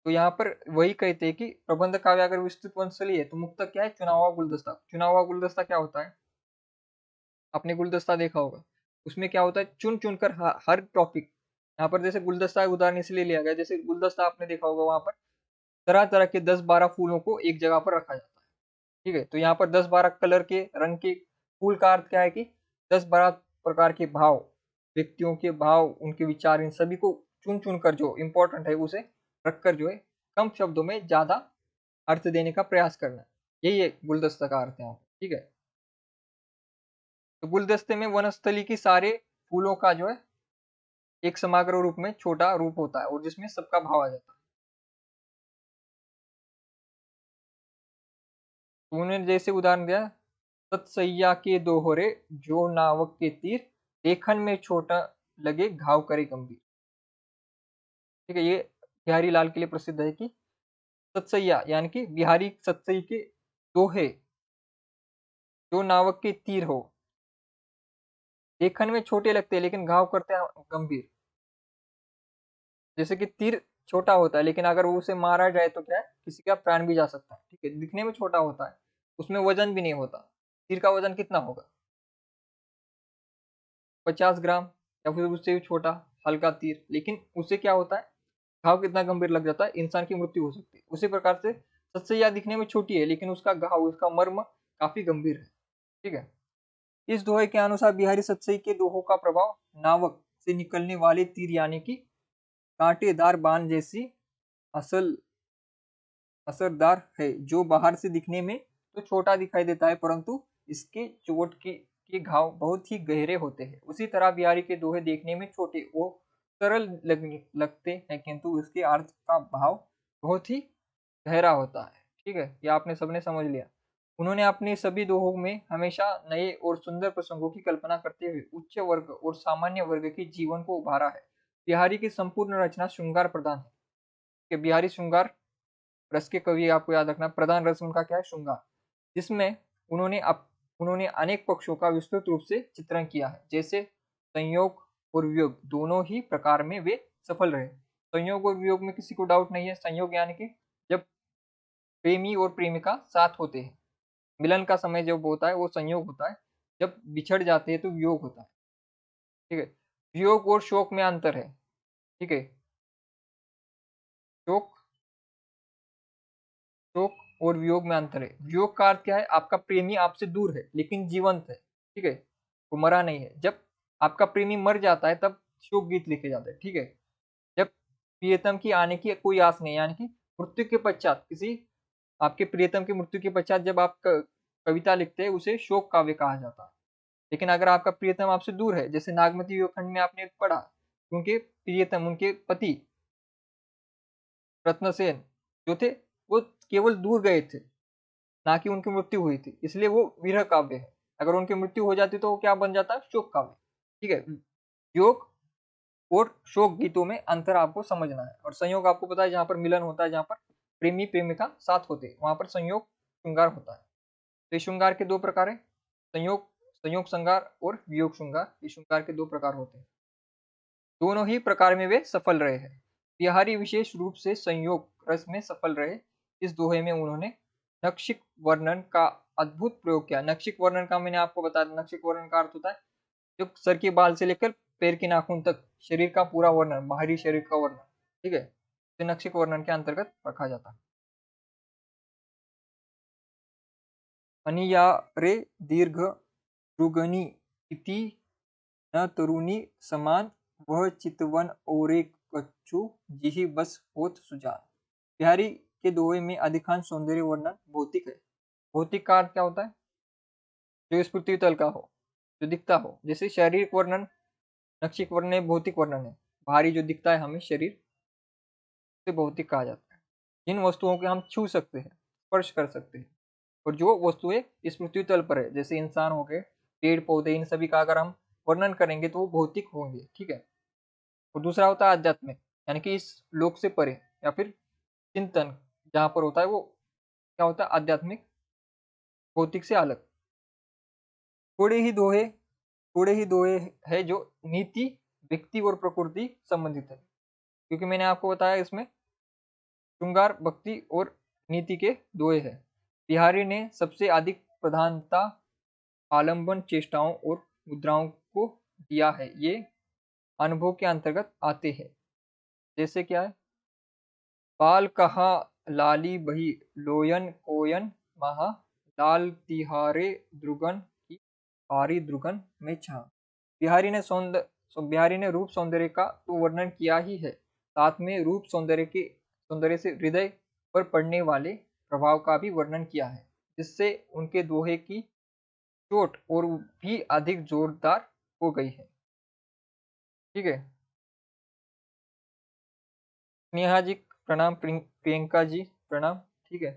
तो यहाँ पर वही कहते हैं कि प्रबंध काव्य अगर विस्तृत वंशली है, तो मुक्तक क्या है? चुना हुआ गुलदस्ता। चुना हुआ गुलदस्ता क्या होता है? आपने गुलदस्ता देखा होगा, उसमें क्या होता है, चुन चुनकर हर टॉपिक, यहाँ पर जैसे गुलदस्ता उदाहरण इसलिए लिया गया, जैसे गुलदस्ता आपने देखा होगा, वहां पर तरह तरह के 10-12 फूलों को एक जगह पर रखा जाता है। ठीक है, तो यहाँ पर 10-12 कलर के रंग के फूल का अर्थ क्या है कि 10-12 प्रकार के भाव, व्यक्तियों के भाव, उनके विचार, इन सभी को चुन चुन कर जो इंपॉर्टेंट है उसे रखकर जो है कम शब्दों में ज्यादा अर्थ देने का प्रयास करना, यही है गुलदस्ता का अर्थ यहाँ पर। ठीक है, तो गुलदस्ते में वनस्थली की सारे फूलों का जो है एक समग्र रूप में छोटा रूप होता है, और जिसमें सबका भाव आ जाता है। तो उन्होंने जैसे उदाहरण दिया, सतसैया के दोहरे जो नावक के तीर, देखन में छोटा लगे घाव करे गंभीर। ठीक है, ये बिहारी लाल के लिए प्रसिद्ध है कि सतसैया यानी कि बिहारी सतसई के दोहे जो नावक के तीर हो, देखन में छोटे लगते हैं लेकिन घाव करते हैं गंभीर। जैसे कि तीर छोटा होता है, लेकिन अगर वो उसे मारा जाए तो क्या है, किसी का प्राण भी जा सकता है। ठीक है, दिखने में छोटा होता है, उसमें वजन भी नहीं होता। तीर का वजन कितना होगा? 50 ग्राम, या फिर उससे भी छोटा हल्का तीर, लेकिन उससे क्या होता है, घाव कितना गंभीर लग जाता है, इंसान की मृत्यु हो सकती है। उसी प्रकार से सतसैया दिखने में छोटी है, लेकिन उसका घाव, उसका मर्म काफी गंभीर है। ठीक है, इस दोहे के अनुसार बिहारी सतसई के दोहों का प्रभाव नावक से निकलने वाले तीर यानी कि कांटेदार बाण जैसी असल असरदार है, जो बाहर से दिखने में तो छोटा दिखाई देता है, परंतु इसके चोट के घाव बहुत ही गहरे होते हैं। उसी तरह बिहारी के दोहे देखने में छोटे और सरल लगते हैं, किंतु इसके अर्थ का भाव बहुत ही गहरा होता है। ठीक है, ये आपने सबने समझ लिया। उन्होंने अपने सभी दोहों में हमेशा नए और सुंदर प्रसंगों की कल्पना करते हुए उच्च वर्ग और सामान्य वर्ग के जीवन को उभारा है। बिहारी की संपूर्ण रचना श्रृंगार प्रधान है। कि बिहारी श्रृंगार रस के कवि आपको याद रखना, प्रधान रस उनका क्या है, श्रृंगार, जिसमें उन्होंने अनेक पक्षों का विस्तृत रूप से चित्रण किया है। जैसे संयोग और वियोग दोनों ही प्रकार में वे सफल रहे। संयोग और वियोग में किसी को डाउट नहीं है। संयोग यानी कि जब प्रेमी और प्रेमिका साथ होते हैं, मिलन का समय जब होता है वो संयोग होता है, जब बिछड़ जाते हैं तो वियोग होता है। ठीक है, वियोग और शोक में अंतर है। ठीक है, शोक शोक और वियोग में अंतर है। वियोग का अर्थ क्या है, आपका प्रेमी आपसे दूर है लेकिन जीवंत है। ठीक है, वो मरा नहीं है। जब आपका प्रेमी मर जाता है तब शोक गीत लिखे जाते हैं। ठीक है, जब प्रियतम की आने की कोई आस नहीं, यानी कि मृत्यु के पश्चात, किसी आपके प्रियतम की मृत्यु के पश्चात जब आप कविता लिखते हैं उसे शोक काव्य कहा जाता है। लेकिन अगर आपका प्रियतम आपसे दूर है, जैसे नागमती वियोग खंड में आपने पढ़ा, उनके प्रियतम, उनके पति रत्नसेन जो थे, वो केवल दूर गए थे, ना कि उनकी मृत्यु हुई थी, इसलिए वो विरह काव्य है। अगर उनकी मृत्यु हो जाती तो वो क्या बन जाता है, शोक काव्य। ठीक है, योग और शोक गीतों में अंतर आपको समझना है। और संयोग आपको पता है, जहां पर मिलन होता है, जहां पर प्रेमी प्रेमिका साथ होते हैं, वहां पर संयोग श्रृंगार होता है। तो ये श्रृंगार के दो प्रकार है, संयोग संयोग श्रृंगार और वियोग श्रृंगार। ये श्रृंगार के दो प्रकार होते हैं। दोनों ही प्रकार में वे सफल रहे हैं। बिहारी विशेष रूप से संयोग रस में सफल रहे। इस दोहे में उन्होंने नक्षिक वर्णन का अद्भुत प्रयोग किया। नक्षिक वर्णन का मैंने आपको बताया, नक्षिक वर्णन का अर्थ होता है जो सर के बाल से लेकर पैर के नाखून तक शरीर का पूरा वर्णन, बाहरी शरीर का वर्णन। ठीक है, तो नक्षिक वर्णन के अंतर्गत रखा जाता है। अनियारे दीर्घ रुगनी इति न तरुणी समान, वह चितवन ओरे कछु जिहि बस होत सुजान। बिहारी के दोहे में अधिकांश सौंदर्य वर्णन भौतिक है। भौतिक का अर्थ क्या होता है, जो इस पृथ्वी तल का हो, जो दिखता हो। जैसे शारीरिक वर्णन, नक्षिक वर्णन भौतिक वर्णन है, बाहरी जो दिखता है हमें शरीर, से भौतिक कहा जाता है। जिन वस्तुओं को हम छू सकते हैं, स्पर्श कर सकते हैं, और जो वस्तुएं इस पृथ्वी तल पर है, जैसे इंसान हो गए, पेड़ पौधे, इन सभी का अगर हम वर्णन करेंगे तो वो भौतिक होंगे। ठीक है, और दूसरा होता है आध्यात्मिक, यानी कि इस लोक से परे, या फिर चिंतन जहां पर होता है वो क्या होता है, आध्यात्मिक, भौतिक से अलग। थोड़े ही दोहे थोड़े ही दोहे है जो नीति, व्यक्ति और प्रकृति संबंधित है। क्योंकि मैंने आपको बताया इसमें श्रृंगार, भक्ति और नीति के दोहे है। बिहारी ने सबसे अधिक प्रधानता आलंबन, चेष्टाओं और मुद्राओं को दिया है। ये अनुभव के अंतर्गत आते हैं। जैसे क्या है, बाल कहा लाली बही लोयन कोयन महा, लाल तिहारे द्रुगन की पारी द्रुगन में छा। बिहारी ने रूप सौंदर्य का तो वर्णन किया ही है, साथ में रूप सौंदर्य से हृदय पर पड़ने वाले प्रभाव का भी वर्णन किया है, जिससे उनके दोहे की चोट और भी अधिक जोरदार हो गई है। ठीक है, नेहा जी प्रणाम, प्रियंका जी प्रणाम। ठीक है,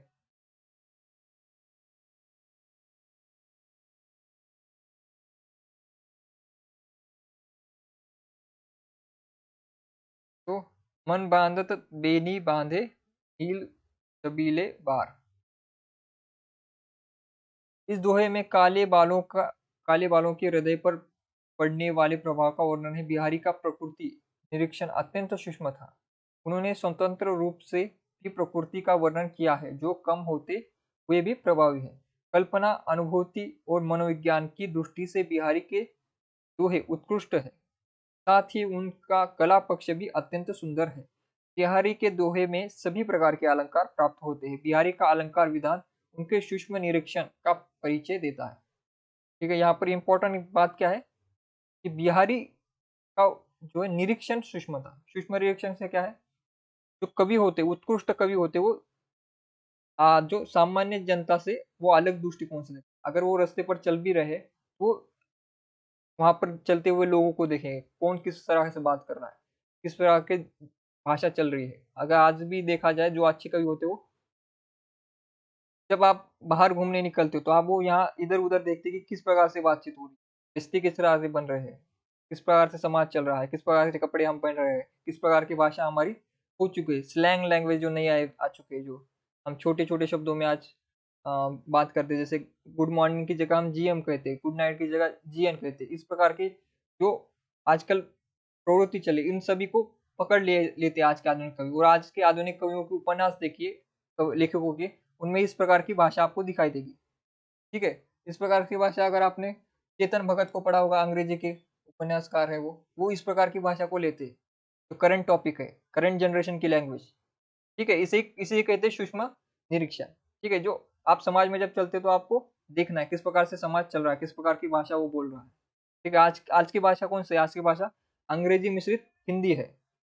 तो मन बांधत बेनी बांधे नील छबीले बार। इस दोहे में काले बालों के हृदय पर पड़ने वाले प्रभाव का वर्णन है। बिहारी का प्रकृति निरीक्षण अत्यंत सूक्ष्म था। उन्होंने स्वतंत्र रूप से भी प्रकृति का वर्णन किया है, जो कम होते हुए भी प्रभावी है। कल्पना, अनुभूति और मनोविज्ञान की दृष्टि से बिहारी के दोहे उत्कृष्ट है। साथ ही उनका कला पक्ष भी अत्यंत सुंदर है। बिहारी के दोहे में सभी प्रकार के अलंकार प्राप्त होते हैं। बिहारी का अलंकार विधान उनके सूक्ष्म निरीक्षण का परिचय देता है। ठीक है, यहाँ पर इंपॉर्टेंट बात क्या है कि बिहारी का जो है निरीक्षण सूक्ष्म था। सूक्ष्म निरीक्षण से क्या है, जो कवि होते, उत्कृष्ट कवि होते, वो जो सामान्य जनता से वो अलग दृष्टिकोण से देखते। अगर वो रास्ते पर चल भी रहे तो वहां पर चलते हुए लोगों को देखेंगे, कौन किस तरह से बात कर रहा है, किस तरह के भाषा चल रही है। अगर आज भी देखा जाए, जो अच्छे कवि होते हो, जब आप बाहर घूमने निकलते हो तो आप वो यहाँ इधर उधर देखते कि किस प्रकार से बातचीत हो रही है, रिश्ते किस तरह से बन रहे हैं, किस प्रकार से समाज चल रहा है, किस प्रकार से कपड़े हम पहन रहे हैं, किस प्रकार की भाषा हमारी हो चुकी है, स्लैंग लैंग्वेज जो नहीं आए आ चुके हैं, जो हम छोटे छोटे शब्दों में आज बात करते हैं, जैसे गुड मॉर्निंग की जगह हम जीएम कहते हैं, गुड नाइट की जगह जीएन कहते हैं। इस प्रकार की जो आजकल प्रवृत्ति चली, इन सभी को पकड़ लेते आज के आधुनिक कवि। और आज के आधुनिक कवियों के उपन्यास देखिए, लेखकों के, उनमें इस प्रकार की भाषा आपको दिखाई देगी। ठीक है, इस प्रकार की भाषा अगर आपने चेतन भगत को पढ़ा होगा, अंग्रेजी के उपन्यासकार है वो इस प्रकार की भाषा को लेते हैं, जो करंट टॉपिक है, करंट जनरेशन की लैंग्वेज। ठीक है, इसे इसे कहते हैं सूक्ष्म निरीक्षण। ठीक है, जो आप समाज में जब चलते तो आपको देखना है किस प्रकार से समाज चल रहा है, किस प्रकार की भाषा वो बोल रहा है। ठीक है, आज आज की भाषा कौन सी है? आज की भाषा अंग्रेजी मिश्रित हिंदी है।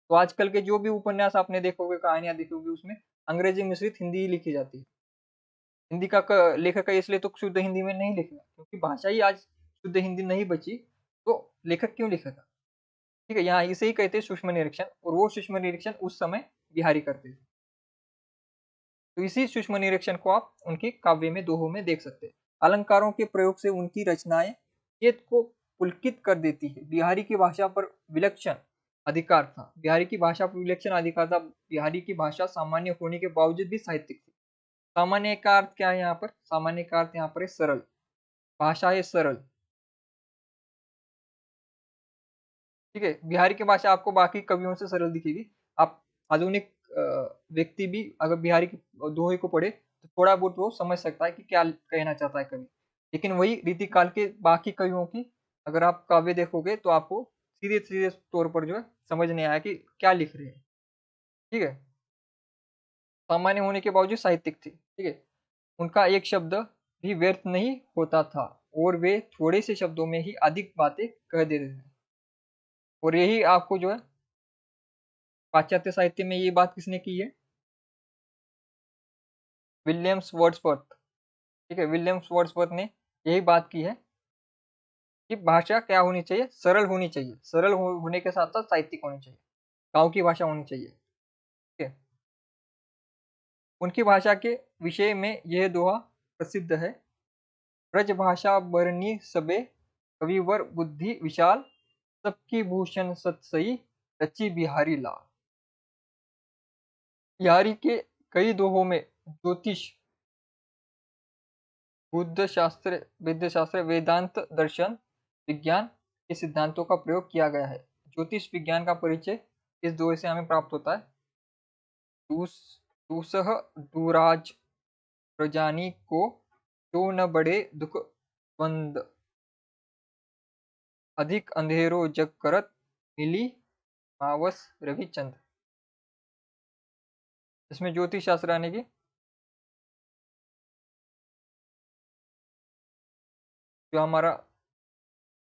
तो आजकल के जो भी उपन्यास आपने देखोगे, कहानियां देखोगे, उसमें अंग्रेजी मिश्रित हिंदी ही लिखी जाती है। हिंदी का लेखक है इसलिए तो शुद्ध हिंदी में नहीं लिखेगा, क्योंकि भाषा ही आज शुद्ध हिंदी नहीं बची, तो लेखक क्यों लिखेगा? ठीक है, यहाँ इसे ही कहते हैं सूक्ष्म निरीक्षण, और वो सूक्ष्म निरीक्षण उस समय बिहारी करते थे। तो इसी सूक्ष्म निरीक्षण को आप उनकी काव्य में, दोहों में देख सकते हैं। अलंकारों के प्रयोग से उनकी रचनाएं चेत को पुलकित कर देती है। बिहारी की भाषा पर विलक्षण अधिकार था, बिहारी की भाषा पर विलक्षण अधिकार था। बिहारी की भाषा सामान्य होने के बावजूद भी साहित्यिक थी। सामान्य का अर्थ क्या है यहाँ पर? सामान्य का अर्थ यहाँ पर है सरल। भाषा है सरल। ठीक है, बिहारी की भाषा आपको बाकी कवियों से सरल दिखेगी। आप आधुनिक व्यक्ति भी अगर बिहारी के दोहे को पढ़े तो थोड़ा बहुत वो समझ सकता है कि क्या कहना चाहता है कवि। लेकिन वही रीतिकाल के बाकी कवियों की अगर आप काव्य देखोगे तो आपको सीधे सीधे तौर पर जो है समझ नहीं आया कि क्या लिख रहे हैं। ठीक है, सामान्य होने के बावजूद साहित्यिक थी। ठीक है, उनका एक शब्द भी व्यर्थ नहीं होता था, और वे थोड़े से शब्दों में ही अधिक बातें कह देते थे। और यही आपको जो है पाश्चात्य साहित्य में ये बात किसने की है? Williams Wordsworth. ठीक है, विलियम्स वर्ड्सवर्थ ने यही बात की है कि भाषा क्या होनी चाहिए? सरल होनी चाहिए। सरल होने के साथ साथ साहित्यिक होनी चाहिए, गांव की भाषा होनी चाहिए। ठीक है, उनकी भाषा के विषय में यह दोहा प्रसिद्ध है। ब्रज भाषा बरनी सबे, कविवर बुद्धि विशाल, सबकी भूषण सतसई, रची बिहारी लाल। बिहारी के कई दोहों में ज्योतिष, बुद्ध शास्त्र, विद्या शास्त्र, वेदांत दर्शन, विज्ञान के सिद्धांतों का प्रयोग किया गया है। ज्योतिष विज्ञान का परिचय इस दोहे से हमें प्राप्त होता है। दूसह दूराज प्रजानी को, जो न बढ़े दुख बंद, अधिक अंधेरो जग करत, मिली मावस रविचंद्र। इसमें ज्योतिष शास्त्र आने की जो हमारा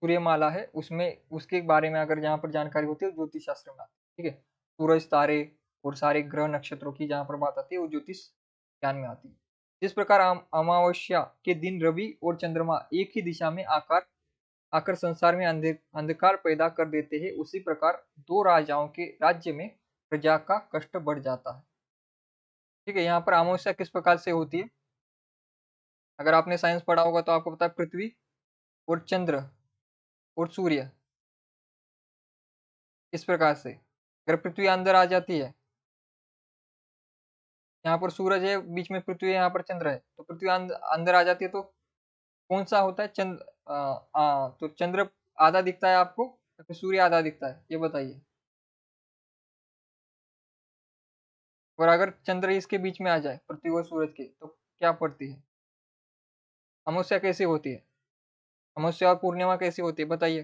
सूर्यमाला है उसमें, उसके बारे में अगर जहाँ पर जानकारी होती है वो ज्योतिष शास्त्र में आती है। ठीक है, सूरज, तारे और सारे ग्रह नक्षत्रों की जहाँ पर बात आती है वो ज्योतिष ज्ञान में आती है। जिस प्रकार अमावस्या के दिन रवि और चंद्रमा एक ही दिशा में आकर आकर संसार में अंधकार पैदा कर देते हैं, उसी प्रकार दो राजाओं के राज्य में प्रजा का कष्ट बढ़ जाता है। ठीक है, यहाँ पर अमावस्या किस प्रकार से होती है? अगर आपने साइंस पढ़ा होगा तो आपको पता है, पृथ्वी और चंद्र और सूर्य, इस प्रकार से अगर पृथ्वी अंदर आ जाती है, यहाँ पर सूरज है, बीच में पृथ्वी है, यहाँ पर चंद्र है, तो पृथ्वी अंदर आ जाती है तो कौन सा होता है? तो चंद्र आधा दिखता है आपको या फिर सूर्य आधा दिखता है, ये बताइए। और अगर चंद्र इसके बीच में आ जाए, पृथ्वी और सूरज के, तो क्या पड़ती है? अमावस्या कैसे होती है? अमावस्या और पूर्णिमा कैसी होती है, बताइए।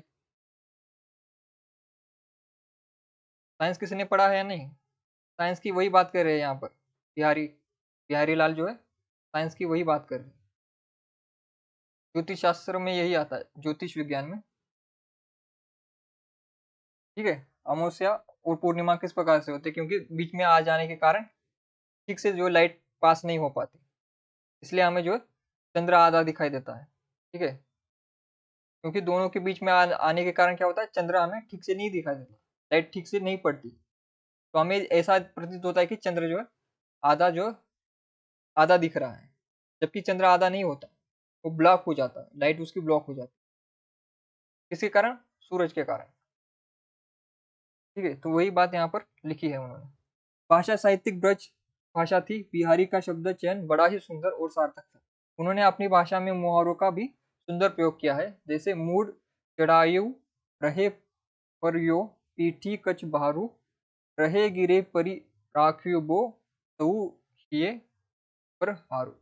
साइंस किसी ने पढ़ा है या नहीं? साइंस की वही बात कर रहे हैं यहाँ पर बिहारी बिहारी लाल जो है, साइंस की वही बात कर रहे हैं। ज्योतिष शास्त्र में यही आता है, ज्योतिष विज्ञान में। ठीक है, अमावस्या और पूर्णिमा किस प्रकार से होते हैं? क्योंकि बीच में आ जाने के कारण ठीक से जो लाइट पास नहीं हो पाती, इसलिए हमें जो है चंद्र आधा दिखाई देता है। ठीक है, क्योंकि दोनों के बीच में आने के कारण क्या होता है, चंद्र हमें ठीक से नहीं दिखाई देता, लाइट ठीक से नहीं पड़ती, तो हमें ऐसा प्रतीत होता है कि चंद्र जो है आधा जो आधा दिख रहा है, जबकि चंद्र आधा नहीं होता, वो ब्लॉक हो जाता है, लाइट उसकी ब्लॉक हो जाती है। किसके कारण? सूरज के कारण। ठीक है, तो वही बात यहाँ पर लिखी है उन्होंने। भाषा साहित्यिक ब्रज भाषा थी, बिहारी का शब्द चयन बड़ा ही सुंदर और सार्थक था। उन्होंने अपनी भाषा में मुहावरों का भी सुंदर प्रयोग किया है, जैसे मूड चढ़ायु रहे पर यो, पीठी कछ बहारू, रहे गिरे परी राखियो बो, तऊ हिये पर हारू।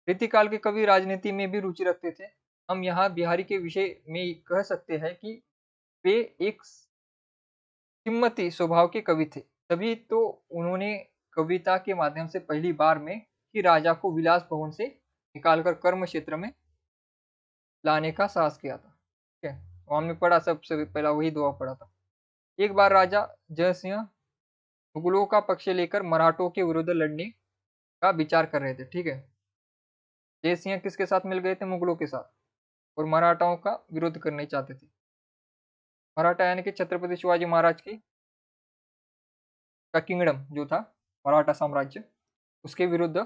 रीतिकाल के कवि राजनीति में भी रुचि रखते थे। हम यहाँ बिहारी के विषय में कह सकते हैं कि वे एक हिम्मती स्वभाव के कवि थे, तभी तो उन्होंने कविता के माध्यम से पहली बार में ही राजा को विलास भवन से निकालकर कर्म क्षेत्र में लाने का साहस किया था। ठीक है, तो हमने पढ़ा, सबसे पहला वही दुआ पढ़ा था। एक बार राजा जयसिंह मुगलों का पक्ष लेकर मराठों के विरुद्ध लड़ने का विचार कर रहे थे। ठीक है, जयसिंह किसके साथ मिल गए थे? मुगलों के साथ, और मराठाओं का विरोध करना चाहते थे। मराठा यानी कि छत्रपति शिवाजी महाराज की का किंगडम जो था, मराठा साम्राज्य, उसके विरुद्ध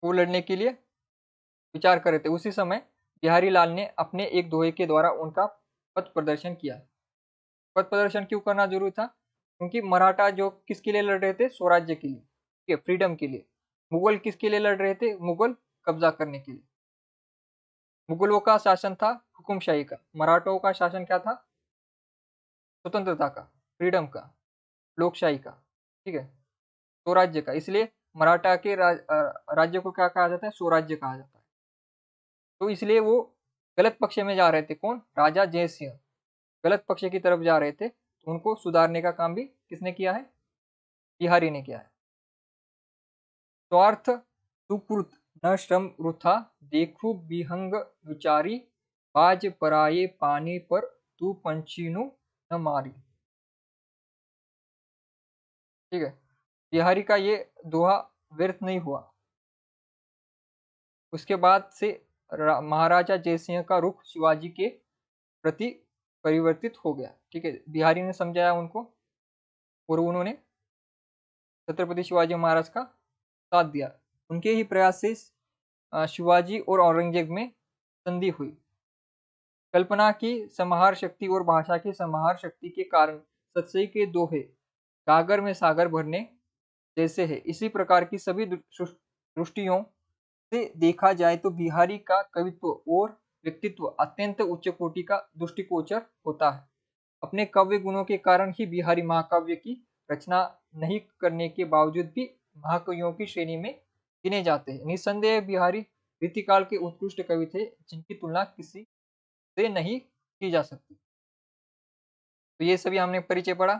वो लड़ने के लिए विचार कर रहे थे। उसी समय बिहारी लाल ने अपने एक दोहे के द्वारा उनका पथ प्रदर्शन किया। पथ प्रदर्शन क्यों करना जरूरी था? क्योंकि मराठा जो किसके लिए लड़ रहे थे? स्वराज्य के लिए, ठीक है, फ्रीडम के लिए। मुगल किसके लिए लड़ रहे थे? मुगल कब्जा करने के लिए। मुगलों का शासन था हुकुमशाही का, मराठों का शासन क्या था? स्वतंत्रता का, फ्रीडम का, लोकशाही का, ठीक है, स्वराज्य का। इसलिए मराठा के राज्य को क्या कहा जाता है? स्वराज्य कहा जाता है। तो इसलिए वो गलत पक्ष में जा रहे थे। कौन? राजा जय सिंह गलत पक्ष की तरफ जा रहे थे, तो उनको सुधारने का काम भी किसने किया है? बिहारी ने किया है। स्वार्थ सुकृत न श्रम वृथा, देखू विहंग विचारी, बाज पराये पानी पर तू पंछीनु न मारी। ठीक है, बिहारी का ये दोहा व्यर्थ नहीं हुआ। उसके बाद से महाराजा जयसिंह का रुख शिवाजी के प्रति परिवर्तित हो गया। ठीक है, बिहारी ने समझाया उनको और उन्होंने छत्रपति शिवाजी महाराज का साथ दिया। उनके ही प्रयास से शिवाजी और औरंगजेब में संधि हुई। कल्पना की समाहार शक्ति और भाषा की समाहार शक्ति के कारण सतसई के दोहे गागर में सागर भरने जैसे है। इसी प्रकार की सभी दृष्टियों से देखा जाए तो बिहारी का कवित्व और व्यक्तित्व अत्यंत उच्च कोटि का दृष्टिगोचर होता है। अपने काव्य गुणों के कारण ही बिहारी महाकाव्य की रचना नहीं करने के बावजूद भी महाकवियों की श्रेणी में गिने जाते हैं। निस्संदेह बिहारी रीतिकाल के उत्कृष्ट कवि थे, जिनकी तुलना किसी से नहीं की जा सकती। तो ये सभी हमने परिचय पढ़ा।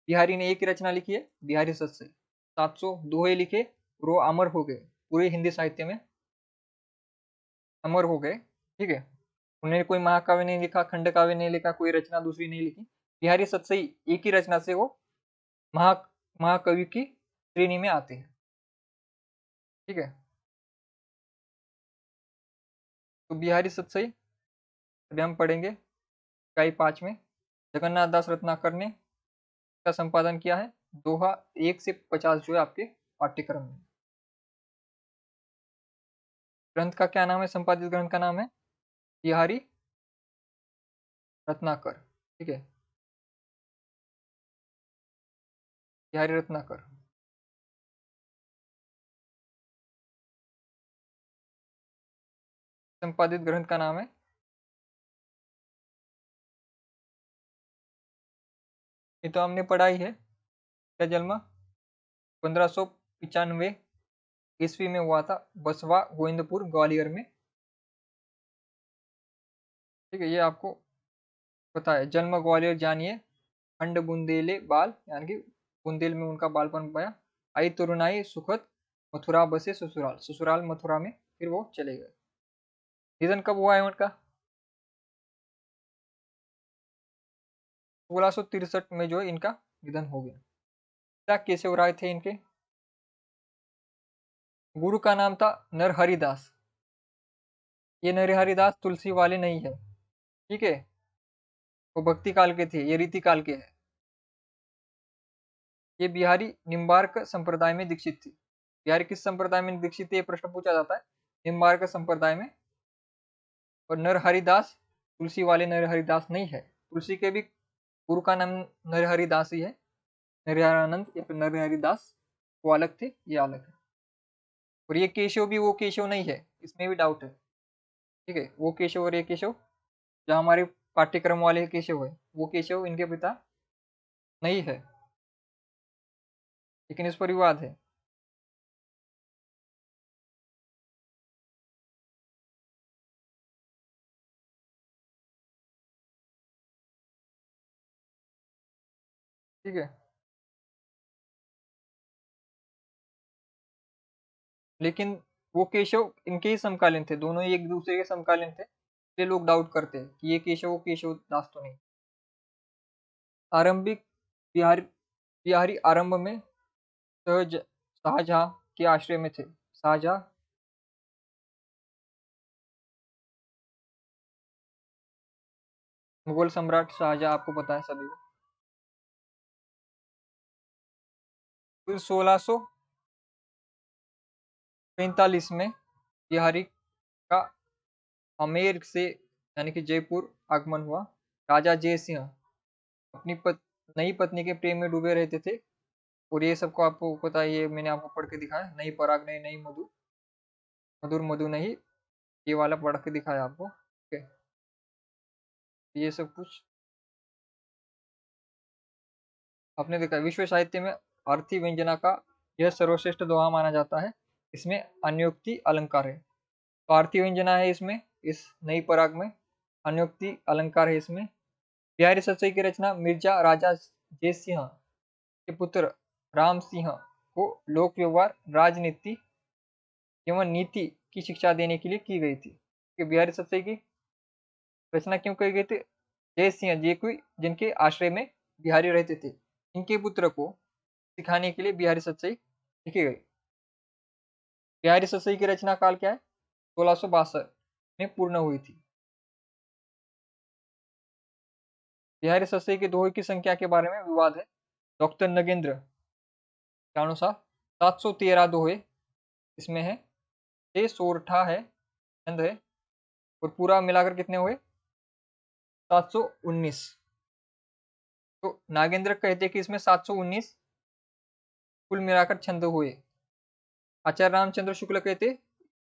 बिहारी ने एक ही रचना लिखी है, बिहारी सतसई। 700 दोहे लिखे, वो अमर हो गए, पूरे हिंदी साहित्य में अमर हो गए। ठीक है, उन्होंने कोई महाकाव्य नहीं लिखा, खंड काव्य नहीं लिखा, कोई रचना दूसरी नहीं लिखी। बिहारी सतसई एक ही रचना से वो महा महाकवि की श्रेणी में आते हैं। ठीक है, तो बिहारी सतसई अभी हम पढ़ेंगे इकाई 5 में। जगन्नाथ दास रत्नाकर ने इसका संपादन किया है। दोहा 1 से 50 जो है आपके पाठ्यक्रम में। ग्रंथ का क्या नाम है? संपादित ग्रंथ का नाम है बिहारी रत्नाकर। ठीक है, बिहारी रत्नाकर। संपादित ग्रंथ का नाम है, ये तो हमने पढ़ा ही है। क्या जन्म 1595 ईस्वी में हुआ था, बसवा गोविंदपुर ग्वालियर में। ठीक है, ये आपको पता है। जन्म ग्वालियर जानिए, खंड बुंदेले बाल, यानी कि बुंदेल में उनका बालपन पाया। आई तरुणाई सुखद, मथुरा बसे ससुराल, ससुराल मथुरा में फिर वो चले गए। निधन कब हुआ है उनका? 1663 में जो है इनका निधन हो गया। क्या केशवराय थे इनके? गुरु का नाम था नरहरि दास। ये नरहरि दास तुलसी वाले नहीं है। ठीक है, वो भक्ति काल के थे, ये रीति काल के हैं। ये बिहारी निम्बार्क संप्रदाय में दीक्षित थी। बिहारी किस संप्रदाय में दीक्षित थे? ये प्रश्न पूछा जाता है। निम्बार्क संप्रदाय में। और नरहरिदास तुलसी वाले नरहरिदास नहीं है। तुलसी के भी गुरु का नाम नरहरिदास ही है। नरहरानंद या फिर नरहरि दास वो अलग थे, ये अलग है। और ये केशव भी वो केशव नहीं है, इसमें भी डाउट है। ठीक है, वो केशव और ये केशव जो हमारे पाठ्यक्रम वाले केशव है, वो केशव इनके पिता नहीं है, लेकिन इस पर विवाद है। ठीक है, लेकिन वो केशव इनके ही समकालीन थे, दोनों ही एक दूसरे के समकालीन थे, इसलिए लोग डाउट करते हैं कि ये केशव वो केशव दास तो नहीं। आरंभिक बिहारी बिहारी आरंभ में सहज शाहजहां के आश्रय में थे। शाहजहां मुगल सम्राट शाहजहां आपको पता है सभी को। फिर 1645 में बिहारी का अमेर से यानी कि जयपुर आगमन हुआ। राजा जय सिंह अपनी नई पत्नी के प्रेम में डूबे रहते थे, और ये सबको आपको पता है, ये मैंने आपको पढ़ के दिखाया, नई पराग नहीं नई मधु, मधुर मधु नहीं, ये वाला पढ़ के दिखाया आपको। ठीक है, ये सब कुछ आपने देखा है। विश्व साहित्य में अर्थी व्यंजना का यह सर्वश्रेष्ठ दोहा माना जाता है। इसमें अन्योक्ति अलंकार है, तो अर्थी व्यंजना है इसमें, इस नई पराग में अन्योक्ति अलंकार है इसमें। बिहारी सतसई की रचना मिर्जा राजा जय सिंह के पुत्र राम सिंह को लोक व्यवहार, राजनीति एवं नीति की शिक्षा देने के लिए की गई थी। कि बिहारी सतसई की रचना क्यों की गई थी? जय सिंह जी कोई जिनके आश्रय में बिहारी रहते थे, इनके पुत्र को सिखाने के लिए बिहारी सतसई लिखी गई। बिहारी सतसई की रचना काल क्या है? 1662 में पूर्ण हुई थी। बिहारी सतसई के दोहे की संख्या के बारे में विवाद है। डॉक्टर नगेंद्र के अनुसार 713 दोहे इसमें है, 6 सोरठा है, छंद है, और पूरा मिलाकर कितने हुए? 719। तो नागेंद्र कहते हैं कि इसमें 719 कुल मिलाकर छंद हुए। आचार्य रामचंद्र शुक्ल कहते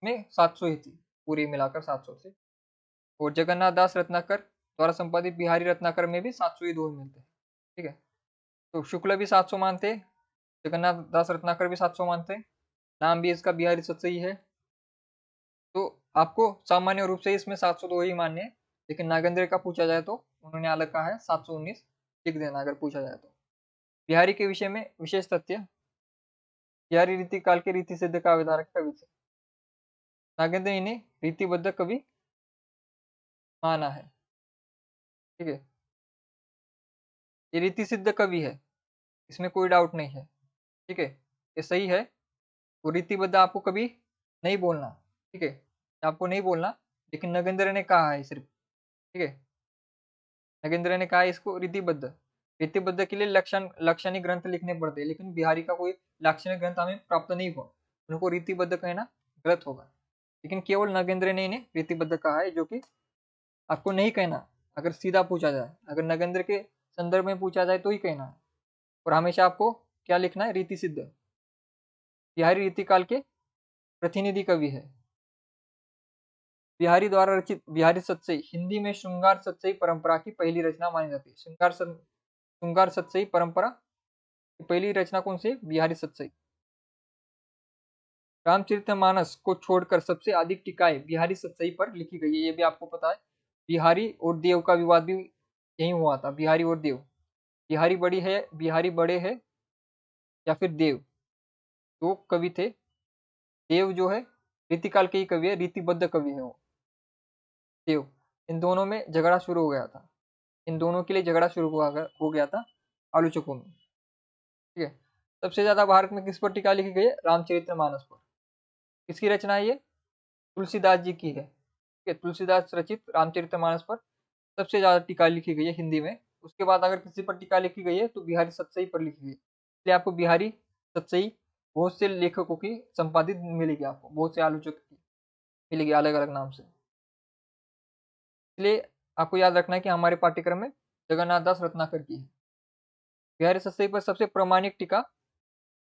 में 700 ही थी, पूरी मिलाकर 700 से। और जगन्नाथ दास रत्नाकर द्वारा संपादित बिहारी रत्नाकर में भी 700 ही दोहे मिलते हैं। ठीक है, तो शुक्ल भी 700 मानते, जगन्नाथ दास रत्नाकर भी 700 मानते, नाम भी इसका बिहारी सतसई है। तो आपको सामान्य रूप से इसमें 700 दो ही मान्य है, लेकिन नागेंद्र का पूछा जाए तो उन्होंने अलग कहा है 719 लिख देना अगर पूछा जाए तो। बिहारी के विषय में विशेष तथ्य, बिहारी रीति काल के रीति सिद्ध का विधारक कवि थे। नागेंद्र इन्हें रीतिबद्ध कवि माना है। ठीक है, ये रीति सिद्ध कवि है, इसमें कोई डाउट नहीं है। ठीक है, ये सही है। वो रीतिबद्ध आपको कभी नहीं बोलना। ठीक है, आपको नहीं बोलना, लेकिन नगेंद्र ने कहा है सिर्फ। ठीक है, नगेंद्र ने कहा है इसको रीतिबद्ध। रीतिबद्ध के लिए लक्षणिक ग्रंथ लिखने पड़ते हैं, लेकिन बिहारी का कोई लाक्षणिक ग्रंथ हमें प्राप्त नहीं हुआ, उनको रीतिबद्ध कहना गलत होगा। लेकिन केवल नगेंद्र ने इन्हें रीतिबद्ध कहा है, जो कि आपको नहीं कहना। अगर सीधा पूछा जाए, अगर नगेंद्र के संदर्भ में पूछा जाए तो ही कहना है, और हमेशा आपको क्या लिखना है? रीति सिद्ध। बिहारी रीतिकाल के प्रतिनिधि कवि है। बिहारी द्वारा रचित बिहारी सतसई हिंदी में श्रृंगार सतसई परंपरा की पहली रचना मानी जाती है। श्रृंगार सतसई परंपरा की पहली रचना कौन सी? बिहारी सतसई। रामचरितमानस को छोड़कर सबसे अधिक टीकाएं बिहारी सतसई पर लिखी गई है, ये भी आपको पता है। बिहारी और देव का विवाद भी यही हुआ था, बिहारी और देव। बिहारी बड़े है या फिर देव, दो कवि थे। देव जो है रीतिकाल के ही कवि है, रीतिबद्ध कवि है वो देव। इन दोनों में झगड़ा शुरू हो गया था, इन दोनों के लिए झगड़ा शुरू हो गया था आलोचकों में। ठीक है, सबसे ज्यादा भारत में किस पर टीका लिखी गई है? रामचरितमानस पर। किसकी रचना है ये? तुलसीदास जी की है। ठीक है, तुलसीदास रचित रामचरितमानस पर सबसे ज्यादा टीका लिखी गई है हिंदी में। उसके बाद अगर किसी पर टीका लिखी गई है तो बिहारी सतसई पर लिखी गई, इसलिए आपको बिहारी सतसई बहुत से लेखकों की संपादित मिलेगी, आपको बहुत से आलोचक की मिलेगी अलग अलग नाम से। इसलिए आपको याद रखना है कि हमारे पाठ्यक्रम में जगन्नाथ दास रत्नाकर की है। बिहारी सत्सई पर सबसे प्रामाणिक टीका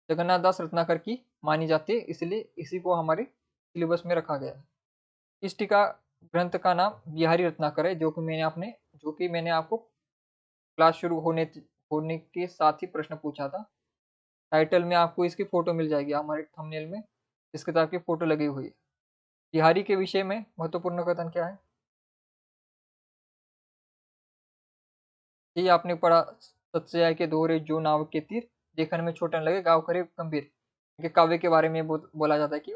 जगन्नाथ दास रत्नाकर की मानी जाती है, इसलिए इसी को हमारे सिलेबस में रखा गया है। इस टीका ग्रंथ का नाम बिहारी रत्नाकर है, जो कि मैंने आपको क्लास शुरू होने के साथ ही प्रश्न पूछा था। टाइटल में आपको इसकी फोटो मिल जाएगी, हमारे थंबनेल में इस किताब की फोटो लगी हुई है। बिहारी के विषय में महत्वपूर्ण कथन क्या है? ये आपने पढ़ा, सत्स्याय के दोहरे जो नाव के तीर, देखने में छोटे न लगे घाव करे गंभीर। ये काव्य के बारे में बोला जाता है कि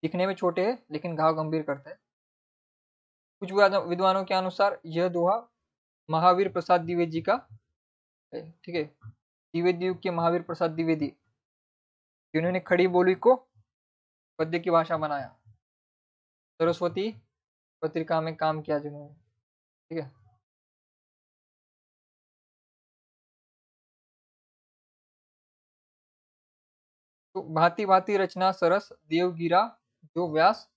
दिखने में छोटे हैं लेकिन घाव गंभीर करते हैं। कुछ विद्वानों के अनुसार यह दोहा महावीर प्रसाद द्विवेदी जी का है, ठीक है। द्विवेदी युग के महावीर प्रसाद द्विवेदी, जिन्होंने खड़ी बोली को पद्य की भाषा बनाया, सरस्वती पत्रिका में काम किया जिन्होंने, ठीक है। तो भांति भांति रचना सरस देवगिरा जो व्यास,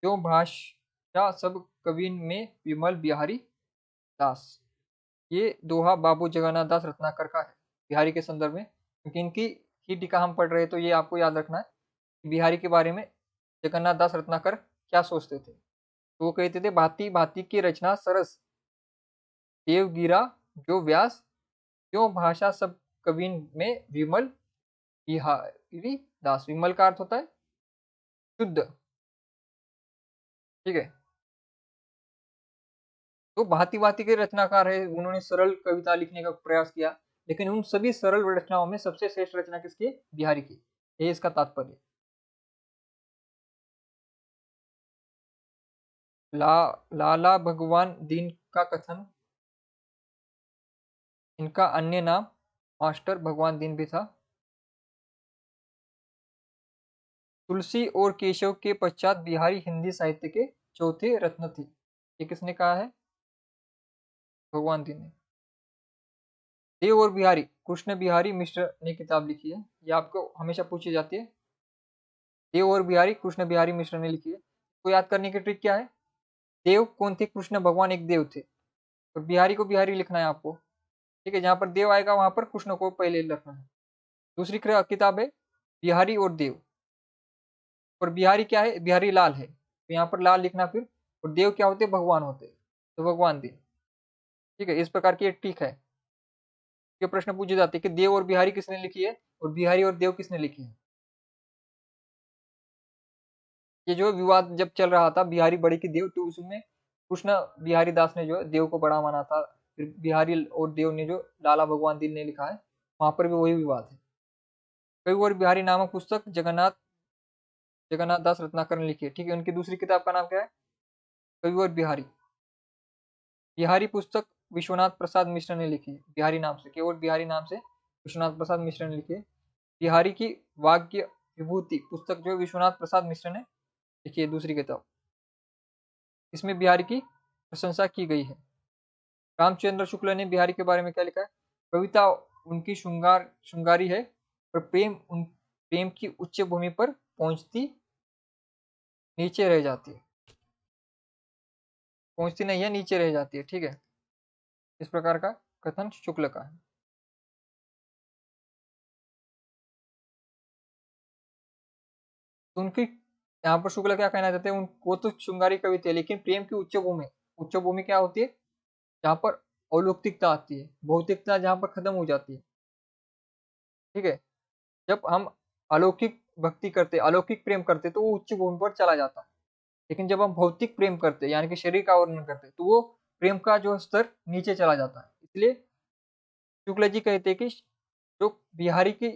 जो भाषा सब कवि में विमल बिहारी दास। ये दोहा बाबू जगन्नाथ दास रत्नाकर का है, बिहारी के संदर्भ में, क्योंकि इनकी ही टीका हम पढ़ रहे हैं, तो ये आपको याद रखना है कि बिहारी के बारे में जगन्नाथ दास रत्नाकर क्या सोचते थे। तो वो कहते थे भांति भांति की रचना सरस देवगिरा जो व्यास, क्यों भाषा सब कवि में विमल बिहारी दास। विमल का अर्थ होता है शुद्ध, ठीक है। तो भांति भांति के रचनाकार है, उन्होंने सरल कविता लिखने का प्रयास किया, लेकिन उन सभी सरल रचनाओं में सबसे श्रेष्ठ रचना किसकी? बिहारी की। ये इसका तात्पर्य। लाला भगवान दीन का कथन, इनका अन्य नाम मास्टर भगवान दीन भी था। तुलसी और केशव के पश्चात बिहारी हिंदी साहित्य के चौथे रत्न थे। ये किसने कहा है? भगवान दीन ने। देव और बिहारी, कृष्ण बिहारी मिश्र ने किताब लिखी है, ये आपको हमेशा पूछी जाती है। देव और बिहारी कृष्ण बिहारी मिश्र ने लिखी है। तो याद करने की ट्रिक क्या है? देव कौन थे? कृष्ण भगवान एक देव थे, और बिहारी को बिहारी लिखना है आपको, ठीक है। जहां पर देव आएगा वहां पर कृष्ण को पहले रखना है। दूसरी किताब है बिहारी और देव, और बिहारी क्या है? बिहारी लाल है, तो यहाँ पर लाल लिखना फिर। और देव क्या होते? भगवान होते, तो भगवान देव, ठीक है। इस प्रकार की एक ट्रिक है। ये प्रश्न पूछे जाते हैं कि देव और बिहारी किसने लिखी है, और बिहारी और देव किसने लिखी है। ये जो विवाद जब चल रहा था बिहारी बड़े की देव, तो उसमें कृष्ण बिहारी दास ने जो है देव को बड़ा माना था, फिर बिहारी और देव ने जो लाला भगवान दिल ने लिखा है, वहां पर भी वही विवाद है। कवि और बिहारी नामक पुस्तक जगन्नाथ जगन्नाथ दास रत्नाकर ने लिखी है, ठीक है। उनकी दूसरी किताब का नाम क्या है? कवि और बिहारी। बिहारी पुस्तक विश्वनाथ प्रसाद मिश्र ने लिखी है, बिहारी नाम से, केवल बिहारी नाम से विश्वनाथ प्रसाद मिश्र ने लिखी है। बिहारी की वाक्य विभूति पुस्तक जो विश्वनाथ प्रसाद मिश्र ने लिखी है, दूसरी किताब। इसमें बिहारी की प्रशंसा की गई है। रामचंद्र शुक्ल ने बिहारी के बारे में क्या लिखा है? कविता उनकी श्रृंगारी है, पर प्रेम की उच्च भूमि पर पहुंचती नीचे रह जाती है। पहुंचती नहीं है, नीचे रह जाती है, ठीक है। इस प्रकार का कथन शुक्ल का है। तो उनकी यहाँ पर शुक्ल क्या कहना चाहते हैं? उनको तो श्रृंगारी कवि थे, लेकिन प्रेम की उच्च भूमि क्या होती है? जहाँ पर अलौकिकता आती है, भौतिकता जहाँ पर खत्म हो जाती है, ठीक है। जब हम अलौकिक भक्ति करते, अलौकिक प्रेम करते, तो वो उच्च भूमि पर चला जाता है। लेकिन जब हम भौतिक प्रेम करते, यानी कि शरीर का वर्णन करते, तो वो प्रेम का जो स्तर नीचे चला जाता है। इसलिए शुक्ल जी कहते हैं कि जो बिहारी की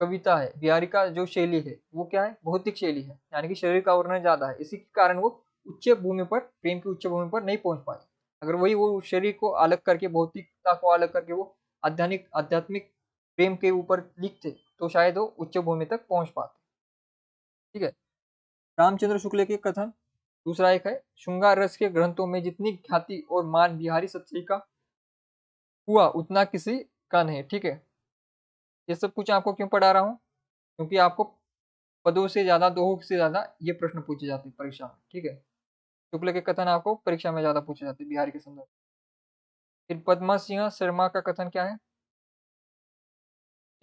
कविता है, बिहारी का जो शैली है, वो क्या है? भौतिक शैली है, यानी कि शरीर का वर्णन ज्यादा है। इसी के कारण वो उच्च भूमि पर, प्रेम की उच्च भूमि पर नहीं पहुंच पाए। अगर वही वो शरीर को अलग करके, भौतिकता को अलग करके वो आध्यात्मिक आध्यात्मिक प्रेम के ऊपर लिखते, तो शायद वो उच्च भूमि तक पहुंच पाते, ठीक है। रामचंद्र शुक्ल के कथन दूसरा एक है, श्रृंगार रस के ग्रंथों में जितनी ख्याति और मान बिहारी सत्सई का हुआ, उतना किसी का नहीं, ठीक है। ये सब कुछ आपको क्यों पढ़ा रहा हूँ? क्योंकि आपको पदों से ज्यादा, दोहों से ज्यादा ये प्रश्न पूछे जाते हैं परीक्षा में, ठीक है। शुक्ल के कथन आपको परीक्षा में ज्यादा पूछे जाते हैं बिहारी के संदर्भ। फिर पद्मा सिंह शर्मा का कथन क्या है?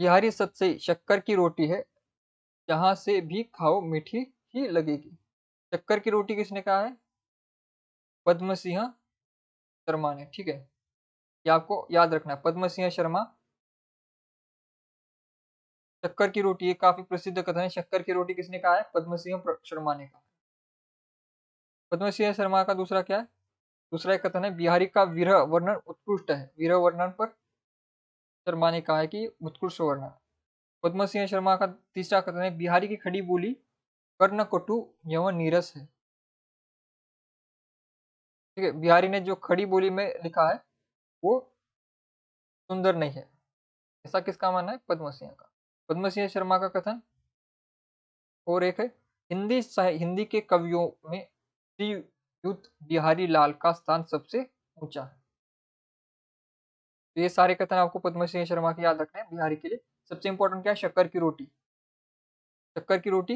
बिहारी सतसई शक्कर की रोटी है, जहां से भी खाओ मीठी ही लगेगी। शक्कर की रोटी किसने कहा है? पद्म सिंह शर्मा ने। ठीक है, ये आपको याद रखना है, पद्म सिंह शर्मा। शक्कर की रोटी, ये काफी प्रसिद्ध कथन है। शक्कर की रोटी किसने कहा है? पद्म सिंह शर्मा ने कहा। पद्म सिंह शर्मा का दूसरा क्या है? दूसरा एक कथन है, बिहारी का विरह वर्णन उत्कृष्ट है। विरह वर्णन पर शर्मा ने कहा है कि उत्कृष्ट वर्णन। पद्म सिंह शर्मा का तीसरा कथन है, बिहारी की खड़ी बोली कर्ण कटु यवन नीरस है। ठीक है, बिहारी ने जो खड़ी बोली में लिखा है वो सुंदर नहीं है, ऐसा किसका मानना है? पद्म सिंह का। पद्म सिंह शर्मा का कथन और एक है, हिंदी के कवियों में श्रीयुत बिहारी लाल का स्थान सबसे ऊंचा है। तो ये सारे कथन आपको पद्म सिंह शर्मा के याद रखने हैं बिहारी के लिए। सबसे इंपॉर्टेंट क्या है? शक्कर की रोटी। शक्कर की रोटी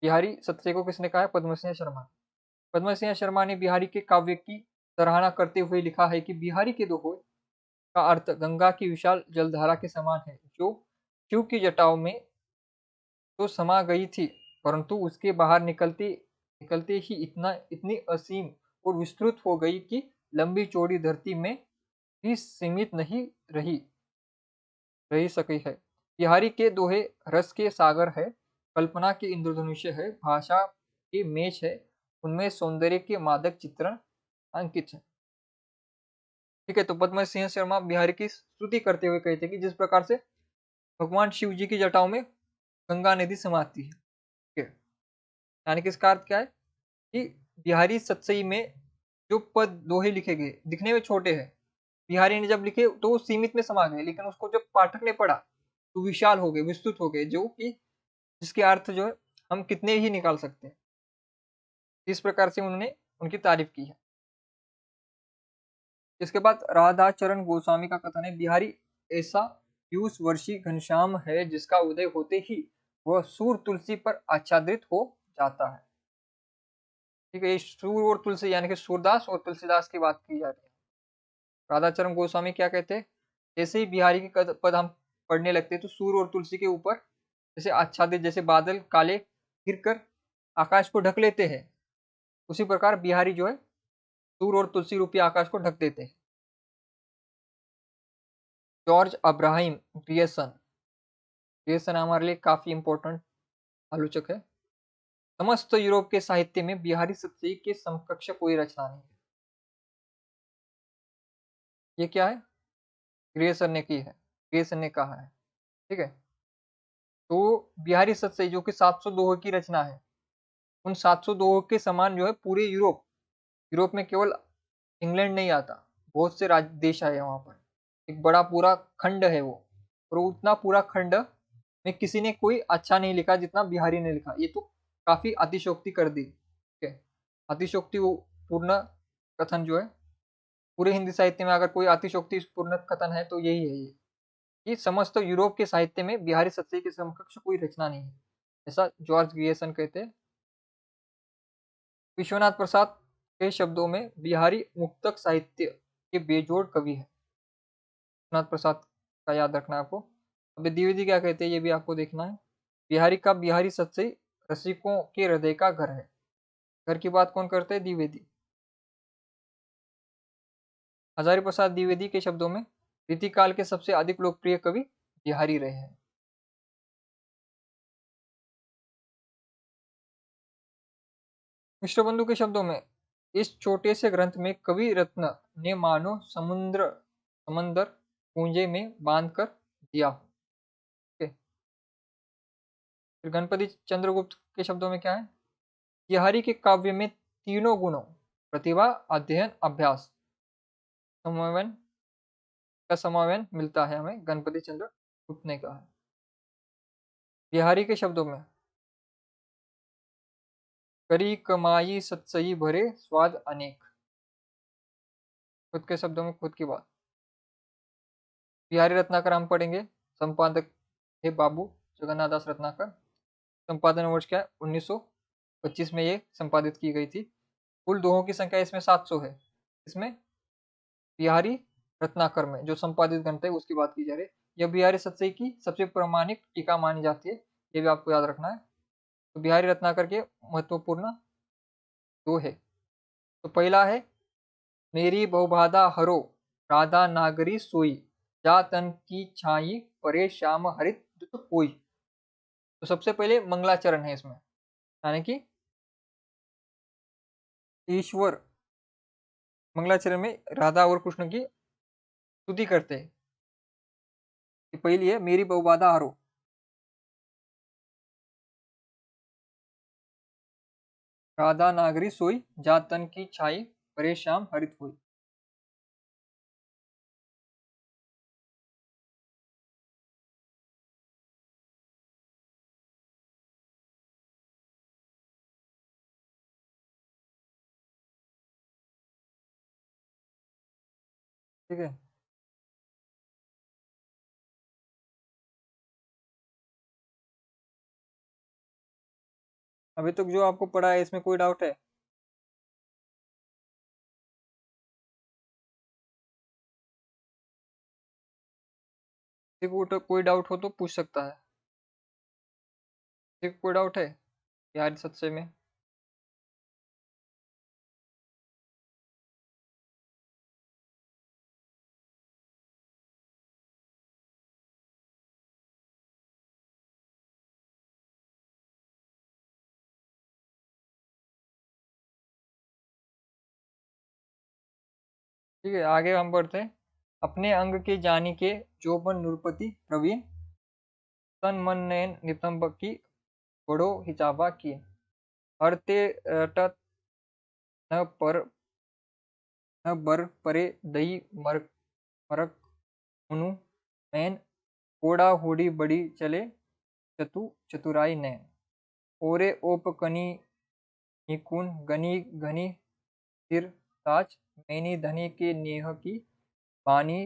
बिहारी सत्से को किसने कहा है? पद्म सिंह शर्मा। पद्म सिंह शर्मा ने बिहारी के काव्य की सराहना करते हुए लिखा है कि बिहारी के दोहे का अर्थ गंगा की विशाल जलधारा के समान है, जो शिव की जटाओं में तो समा गई थी, परंतु उसके बाहर निकलते निकलते ही इतनी असीम और विस्तृत हो गई कि लंबी चौड़ी धरती में भी सीमित नहीं रही रही सकी है। बिहारी के दोहे रस के सागर है, कल्पना के इंद्रधनुष्य है, भाषा के मेष है, उनमें सौंदर्य के मादक चित्रण अंकित है। ठीक है, तो पद्म सिंह शर्मा बिहारी की स्तुति करते हुए कहते हैं कि जिस प्रकार से भगवान शिव जी की जटाओं में गंगा नदी समाती है। ठीक है, यानी कि इसका अर्थ क्या है कि बिहारी सतसई में जो पद दोहे लिखे गए दिखने में छोटे हैं, बिहारी ने जब लिखे तो वो सीमित में समा गए, लेकिन उसको जब पाठक ने पढ़ा तो विशाल हो गए, विस्तृत हो गए, जो कि जिसके अर्थ जो है हम कितने ही निकाल सकते हैं। इस प्रकार से उन्होंने उनकी तारीफ की है। इसके बाद राधा चरण गोस्वामी का कथन है, बिहारी ऐसा पीयूष वर्षी घनश्याम है जिसका उदय होते ही वह सूर तुलसी पर आच्छादित हो जाता है। ठीक है, सूर और तुलसी यानी कि सूरदास और तुलसीदास की बात की जा रही है। राधाचरण गोस्वामी क्या कहते हैं, जैसे ही बिहारी के पद हम पढ़ने लगते हैं तो सूर और तुलसी के ऊपर जैसे आच्छादित, जैसे बादल काले गिर कर आकाश को ढक लेते हैं, उसी प्रकार बिहारी जो है सूर और तुलसी रूपी आकाश को ढक देते हैं। जॉर्ज अब्राहम ग्रियर्सन, ग्रियर्सन हमारे लिए काफी इंपॉर्टेंट आलोचक है। समस्त यूरोप के साहित्य में बिहारी सतसई के समकक्ष कोई रचना नहीं है। ये क्या है? ग्रियर्सन ने की है, ग्रियर्सन ने कहा है। ठीक है, तो बिहारी सतसई जो कि 700 दोहों की रचना है, उन 700 दोहों के समान जो है पूरे यूरोप, यूरोप में केवल इंग्लैंड नहीं आता, बहुत से देश आए वहां पर, एक बड़ा पूरा खंड है वो, और उतना पूरा खंड में किसी ने कोई अच्छा नहीं लिखा जितना बिहारी ने लिखा। ये तो काफी अतिशोक्ति कर दी। ठीक है, अतिशोक्ति वो पूर्ण कथन जो है पूरे हिंदी साहित्य में, अगर कोई अतिशोक्ति पूर्ण कथन है तो यही है ये, कि समस्त यूरोप के साहित्य में बिहारी सतसई के समकक्ष कोई रचना नहीं है, ऐसा जॉर्ज ग्रियर्सन कहते हैं। विश्वनाथ प्रसाद के शब्दों में बिहारी मुक्तक साहित्य के बेजोड़ कवि है। विश्वनाथ प्रसाद का याद रखना है आपको। अब द्विवेदी क्या कहते हैं ये भी आपको देखना है। बिहारी का बिहारी सतसई रसिकों के हृदय का घर है। घर की बात कौन करते हैं? द्विवेदी। हजारी प्रसाद द्विवेदी के शब्दों में रीतिकाल के सबसे अधिक लोकप्रिय कवि बिहारी रहे हैं। मिश्रबंधु के शब्दों में, इस छोटे से ग्रंथ में कवि रत्न ने मानो समंदर पूंजे में बांध कर दिया हो। ठीक है, फिर गणपति चंद्रगुप्त के शब्दों में क्या है? बिहारी के काव्य में तीनों गुणों प्रतिभा, अध्ययन, अभ्यास समन्वय का समन्वय मिलता है हमें, गणपति चंद्रगुप्त ने कहा है। बिहारी के शब्दों में, करी कमाई सतसई भरे स्वाद अनेक। खुद के शब्दों में खुद की बात। बिहारी रत्नाकर हम पढ़ेंगे, संपादक है बाबू जगन्नाथ दास रत्नाकर। संपादन वर्ष क्या है? 1925 में ये संपादित की गई थी। कुल दोहों की संख्या इसमें 700 है। इसमें बिहारी रत्नाकर में जो संपादित ग्रंथ है उसकी बात की जा रही है। यह बिहारी सत्सई की सबसे प्रामाणिक टीका मानी जाती है, ये भी आपको याद रखना है। तो बिहारी रत्नाकर के महत्वपूर्ण दो है। तो पहला है मेरी बहुबाधा हरो राधा नागरी सोई, जा तन की छाई परे श्याम हरित दुत कोई। तो सबसे पहले मंगलाचरण है इसमें, यानी कि ईश्वर मंगलाचरण में राधा और कृष्ण की स्तुति करते हैं। कि पहली है मेरी बहुबाधा हरो, राधा नागरी सोई, जा तन की छाई परे श्याम हरित होई। ठीक है। अभी तक जो आपको पढ़ा है इसमें कोई डाउट है? किसी को कोई डाउट हो तो पूछ सकता है। किसी को कोई डाउट है यार सच्चे में? ठीक है, आगे हम बढ़ते हैं। अपने अंग के जानी के जोबन नृपति प्रवीण, तन मन नयन नितंब की बड़ो हिचाबा की, हरते रटत न पर न बर परे दई मरक हुनु मैन, कोड़ा होड़ी बड़ी चले चतुराई नैन, ओरे ओप कनी निकुन गनी घनी सिर ताज, मैनी धनी के नेह की बानी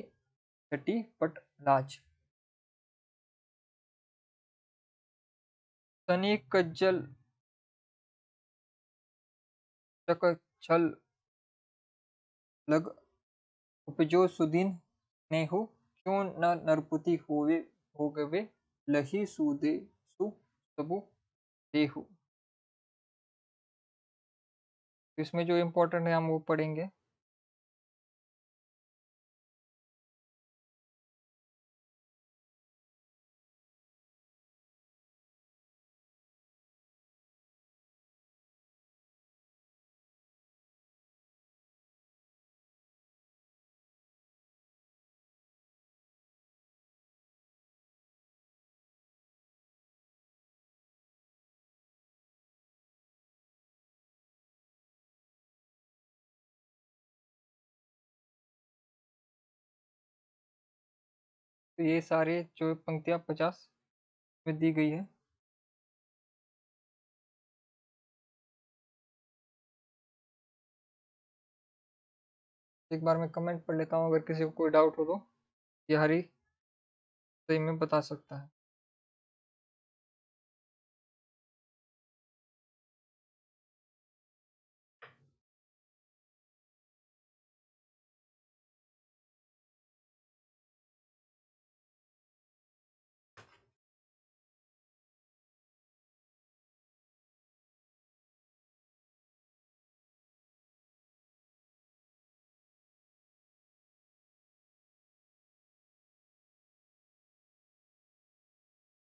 छटी पट लाज। सनी कज्जल चक छल लग, उपजो सुदीन नेहु, क्यों न नरपति होवे भोगवे, लही सुदे सु सबु देहु। इसमें जो इम्पोर्टेंट है हम वो पढ़ेंगे। तो ये सारे जो पंक्तियां 50 में दी गई है। एक बार मैं कमेंट पढ़ लेता हूँ, अगर किसी को कोई डाउट हो तो ये हरी सही में बता सकता है।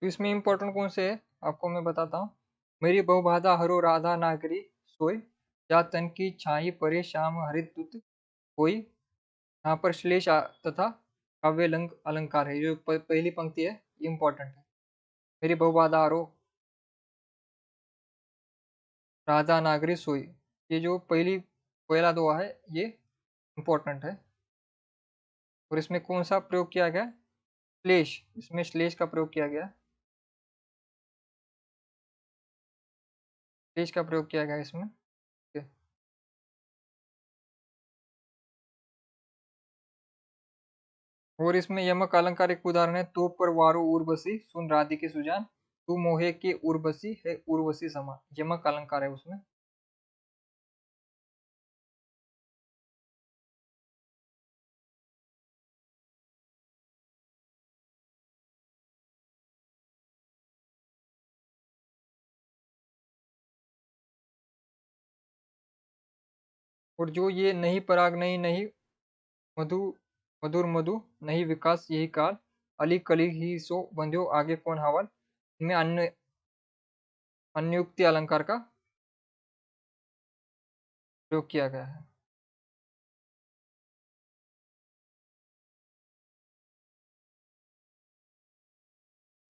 तो इसमें इम्पोर्टेंट कौन से है आपको मैं बताता हूँ। मेरी बहुबाधा हरो राधा नागरी सोई, या तन की छाई परे श्याम हरित दुत कोई। यहाँ पर श्लेष तथा काव्य अलंकार है। जो पहली पंक्ति है ये इम्पोर्टेंट है। मेरी बहुबाधा हरो राधा नागरी सोई, ये जो पहला दुआ है ये इम्पोर्टेंट है। और इसमें कौन सा प्रयोग किया गया? श्लेष, इसमें श्लेष का प्रयोग किया गया। श्लेष का प्रयोग किया गया इसमें। ठीक है। और इसमें यमक अलंकार एक उदाहरण है। तो पर वारो उर्वशी सुन राधिके सुजान, तू मोहे के उर्वशी है उर्वशी समान, यमक अलंकार है उसमें। और जो ये नहीं पराग नहीं नहीं मधु मधुर मधु नहीं विकास यही काल अली कली ही सो बंध्यो आगे कौन हवाल। इनमें अन्य अन्योक्ति अलंकार का प्रयोग किया गया है।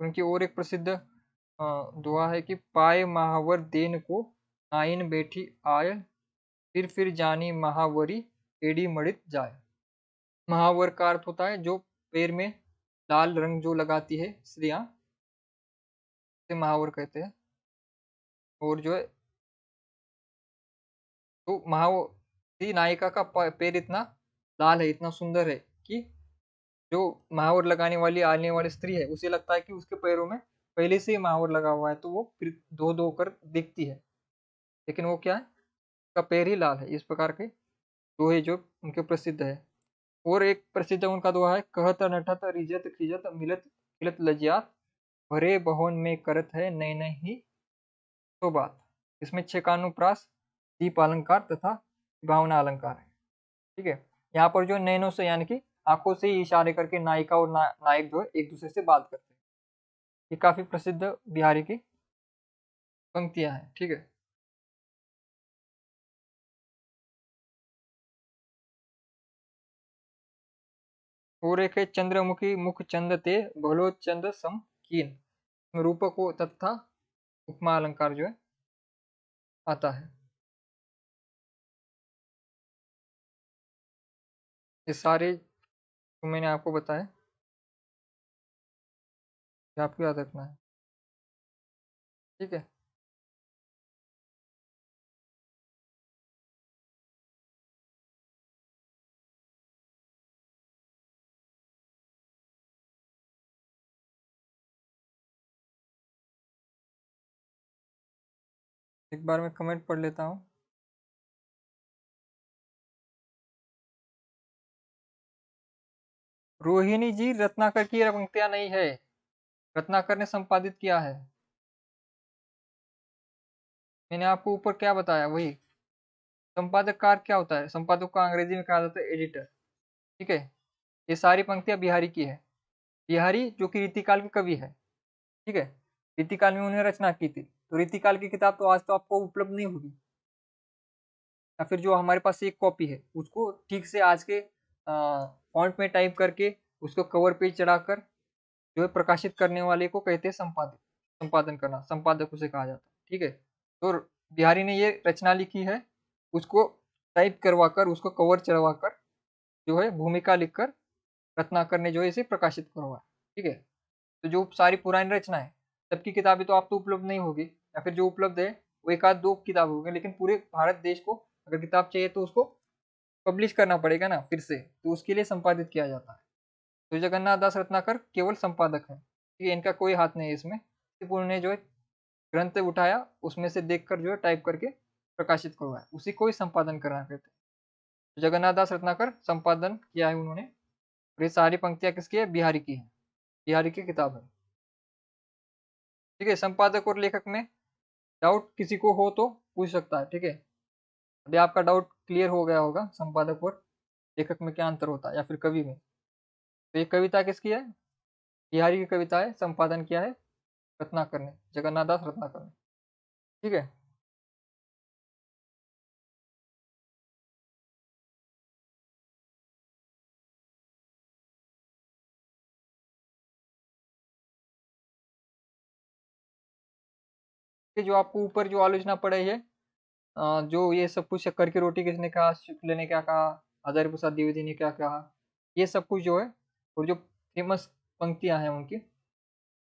उनकी और एक प्रसिद्ध दुआ है कि पाए महावर देन को आइन बैठी आय फिर जानी महावरी एड़ी मड़ित जाए। महावर का अर्थ होता है जो पैर में लाल रंग जो लगाती है स्त्रियां, से महावर कहते हैं। और जो है तो महावरी नायिका का पैर इतना लाल है, इतना सुंदर है कि जो महावर लगाने वाली आने वाली स्त्री है उसे लगता है कि उसके पैरों में पहले से ही महावर लगा हुआ है, तो वो फिर धो धो कर दिखती है, लेकिन वो क्या है, उसका पैर ही लाल है। इस प्रकार के दोहे जो उनके प्रसिद्ध है। और एक प्रसिद्ध उनका दोहा है, कहत नठत रिजत खिजत मिलत खिलत लजियात भरे बहोन में करत है नई नई ही तो बात। इसमें छह कानुप्रास, दीप अलंकार तथा भावना अलंकार है। ठीक है, यहाँ पर जो नैनो से यानी कि आंखों से ही इशारे करके नायिका और नायक जो है एक दूसरे से बात करते हैं। ये काफी प्रसिद्ध बिहारी की पंक्तियां हैं। ठीक है, और एक है चंद्रमुखी मुख चंद ते भलो चंद सम कीन, रूपक तथा उपमा अलंकार जो है आता है। ये सारे जो मैंने आपको बताया ये आपको याद रखना है। ठीक है, एक बार मैं कमेंट पढ़ लेता हूँ। रोहिणी जी रत्नाकर की पंक्तियां नहीं है, रत्नाकर ने संपादित किया है। मैंने आपको ऊपर क्या बताया वही। संपादक कार क्या होता है, संपादक को अंग्रेजी में कहा जाता है एडिटर। ठीक है, ये सारी पंक्तियां बिहारी की है। बिहारी जो कि रीतिकाल के कवि है। ठीक है, रीतिकाल में उन्होंने रचना की थी, तो रीतिकाल की किताब तो आज तो आपको उपलब्ध नहीं होगी, या फिर जो हमारे पास एक कॉपी है उसको ठीक से आज के फॉन्ट में टाइप करके उसको कवर पेज चढ़ाकर जो है प्रकाशित करने वाले को कहते हैं संपादक। संपादन करना संपादक उसे कहा जाता है। ठीक है, तो बिहारी ने ये रचना लिखी है, उसको टाइप करवा कर उसको कवर चढ़वा कर जो है भूमिका लिखकर रत्नाकर ने जो है इसे प्रकाशित करवाया। ठीक है, तो जो सारी पुरानी रचना है सबकी किताबें तो आप तो उपलब्ध नहीं होगी, या फिर जो उपलब्ध है वो एक आध दो किताब होगी, लेकिन पूरे भारत देश को अगर किताब चाहिए तो उसको पब्लिश करना पड़ेगा ना फिर से, तो उसके लिए संपादित किया जाता है। तो जगन्नाथ दास रत्नाकर केवल संपादक है। ठीक है, इनका कोई हाथ नहीं है इसमें, सिर्फ उन्होंने जो है ग्रंथ उठाया उसमें से देखकर जो है टाइप करके प्रकाशित करवाया, उसी को ही संपादन करना कहते हैं। तो जगन्नाथ दास रत्नाकर संपादन किया है उन्होंने। और ये सारी पंक्तियां किसकी है, बिहारी की है, बिहारी की किताब है। ठीक है, संपादक और लेखक में डाउट किसी को हो तो पूछ सकता है। ठीक है, अभी आपका डाउट क्लियर हो गया होगा संपादक और लेखक में क्या अंतर होता है, या फिर कवि में। तो ये कविता किसकी है, बिहारी की कविता है, संपादन किया है रत्नाकर ने, जगन्नाथ दास रत्नाकर ने। ठीक है, कि जो आपको ऊपर जो आलोचना पड़ी है, जो ये सब कुछ शक्कर की रोटी किसने कहा, शुक्ल ने क्या कहा, आचार्य प्रसाद द्विवेदी ने क्या कहा, ये सब कुछ जो है, और जो फेमस पंक्तियां हैं उनकी,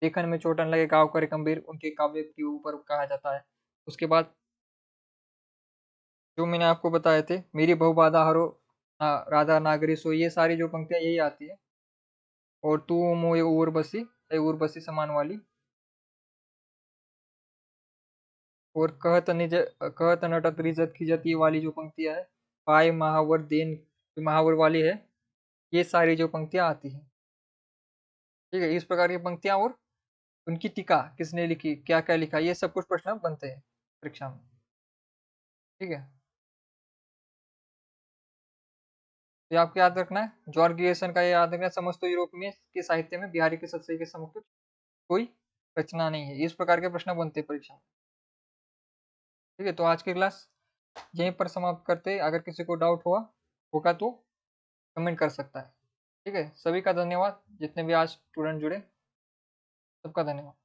लेखन में चोटन लगे गाँव करे गंभीर, उनके काव्य के ऊपर कहा जाता है। उसके बाद जो मैंने आपको बताए थे, मेरी बहुबाधा हरो राधा नागरी सो, ये सारी जो पंक्तियां यही आती है। और तू मोए उर्वशी, ये उर्वशी समान वाली। और कहत नटत रिजत खिजत, ये वाली जो पंक्तियां है, पाए महावर देन, महावर वाली है, ये सारी जो पंक्तियां आती हैं। ठीक है, इस प्रकार की पंक्तियां और उनकी टीका किसने लिखी, क्या क्या लिखा, ये सब कुछ प्रश्न बनते हैं परीक्षा में। ठीक है। तो ये आपको याद रखना है, जॉर्ज ग्रियर्सन का ये याद रखना है, समस्त यूरोप में के साहित्य में बिहारी के सत्सई के समकक्ष कोई रचना नहीं है। इस प्रकार के प्रश्न बनते हैं परीक्षा में। ठीक है, तो आज की क्लास यहीं पर समाप्त करते हैं। अगर किसी को डाउट हुआ होगा तो कमेंट कर सकता है। ठीक है, सभी का धन्यवाद, जितने भी आज स्टूडेंट जुड़े सबका धन्यवाद।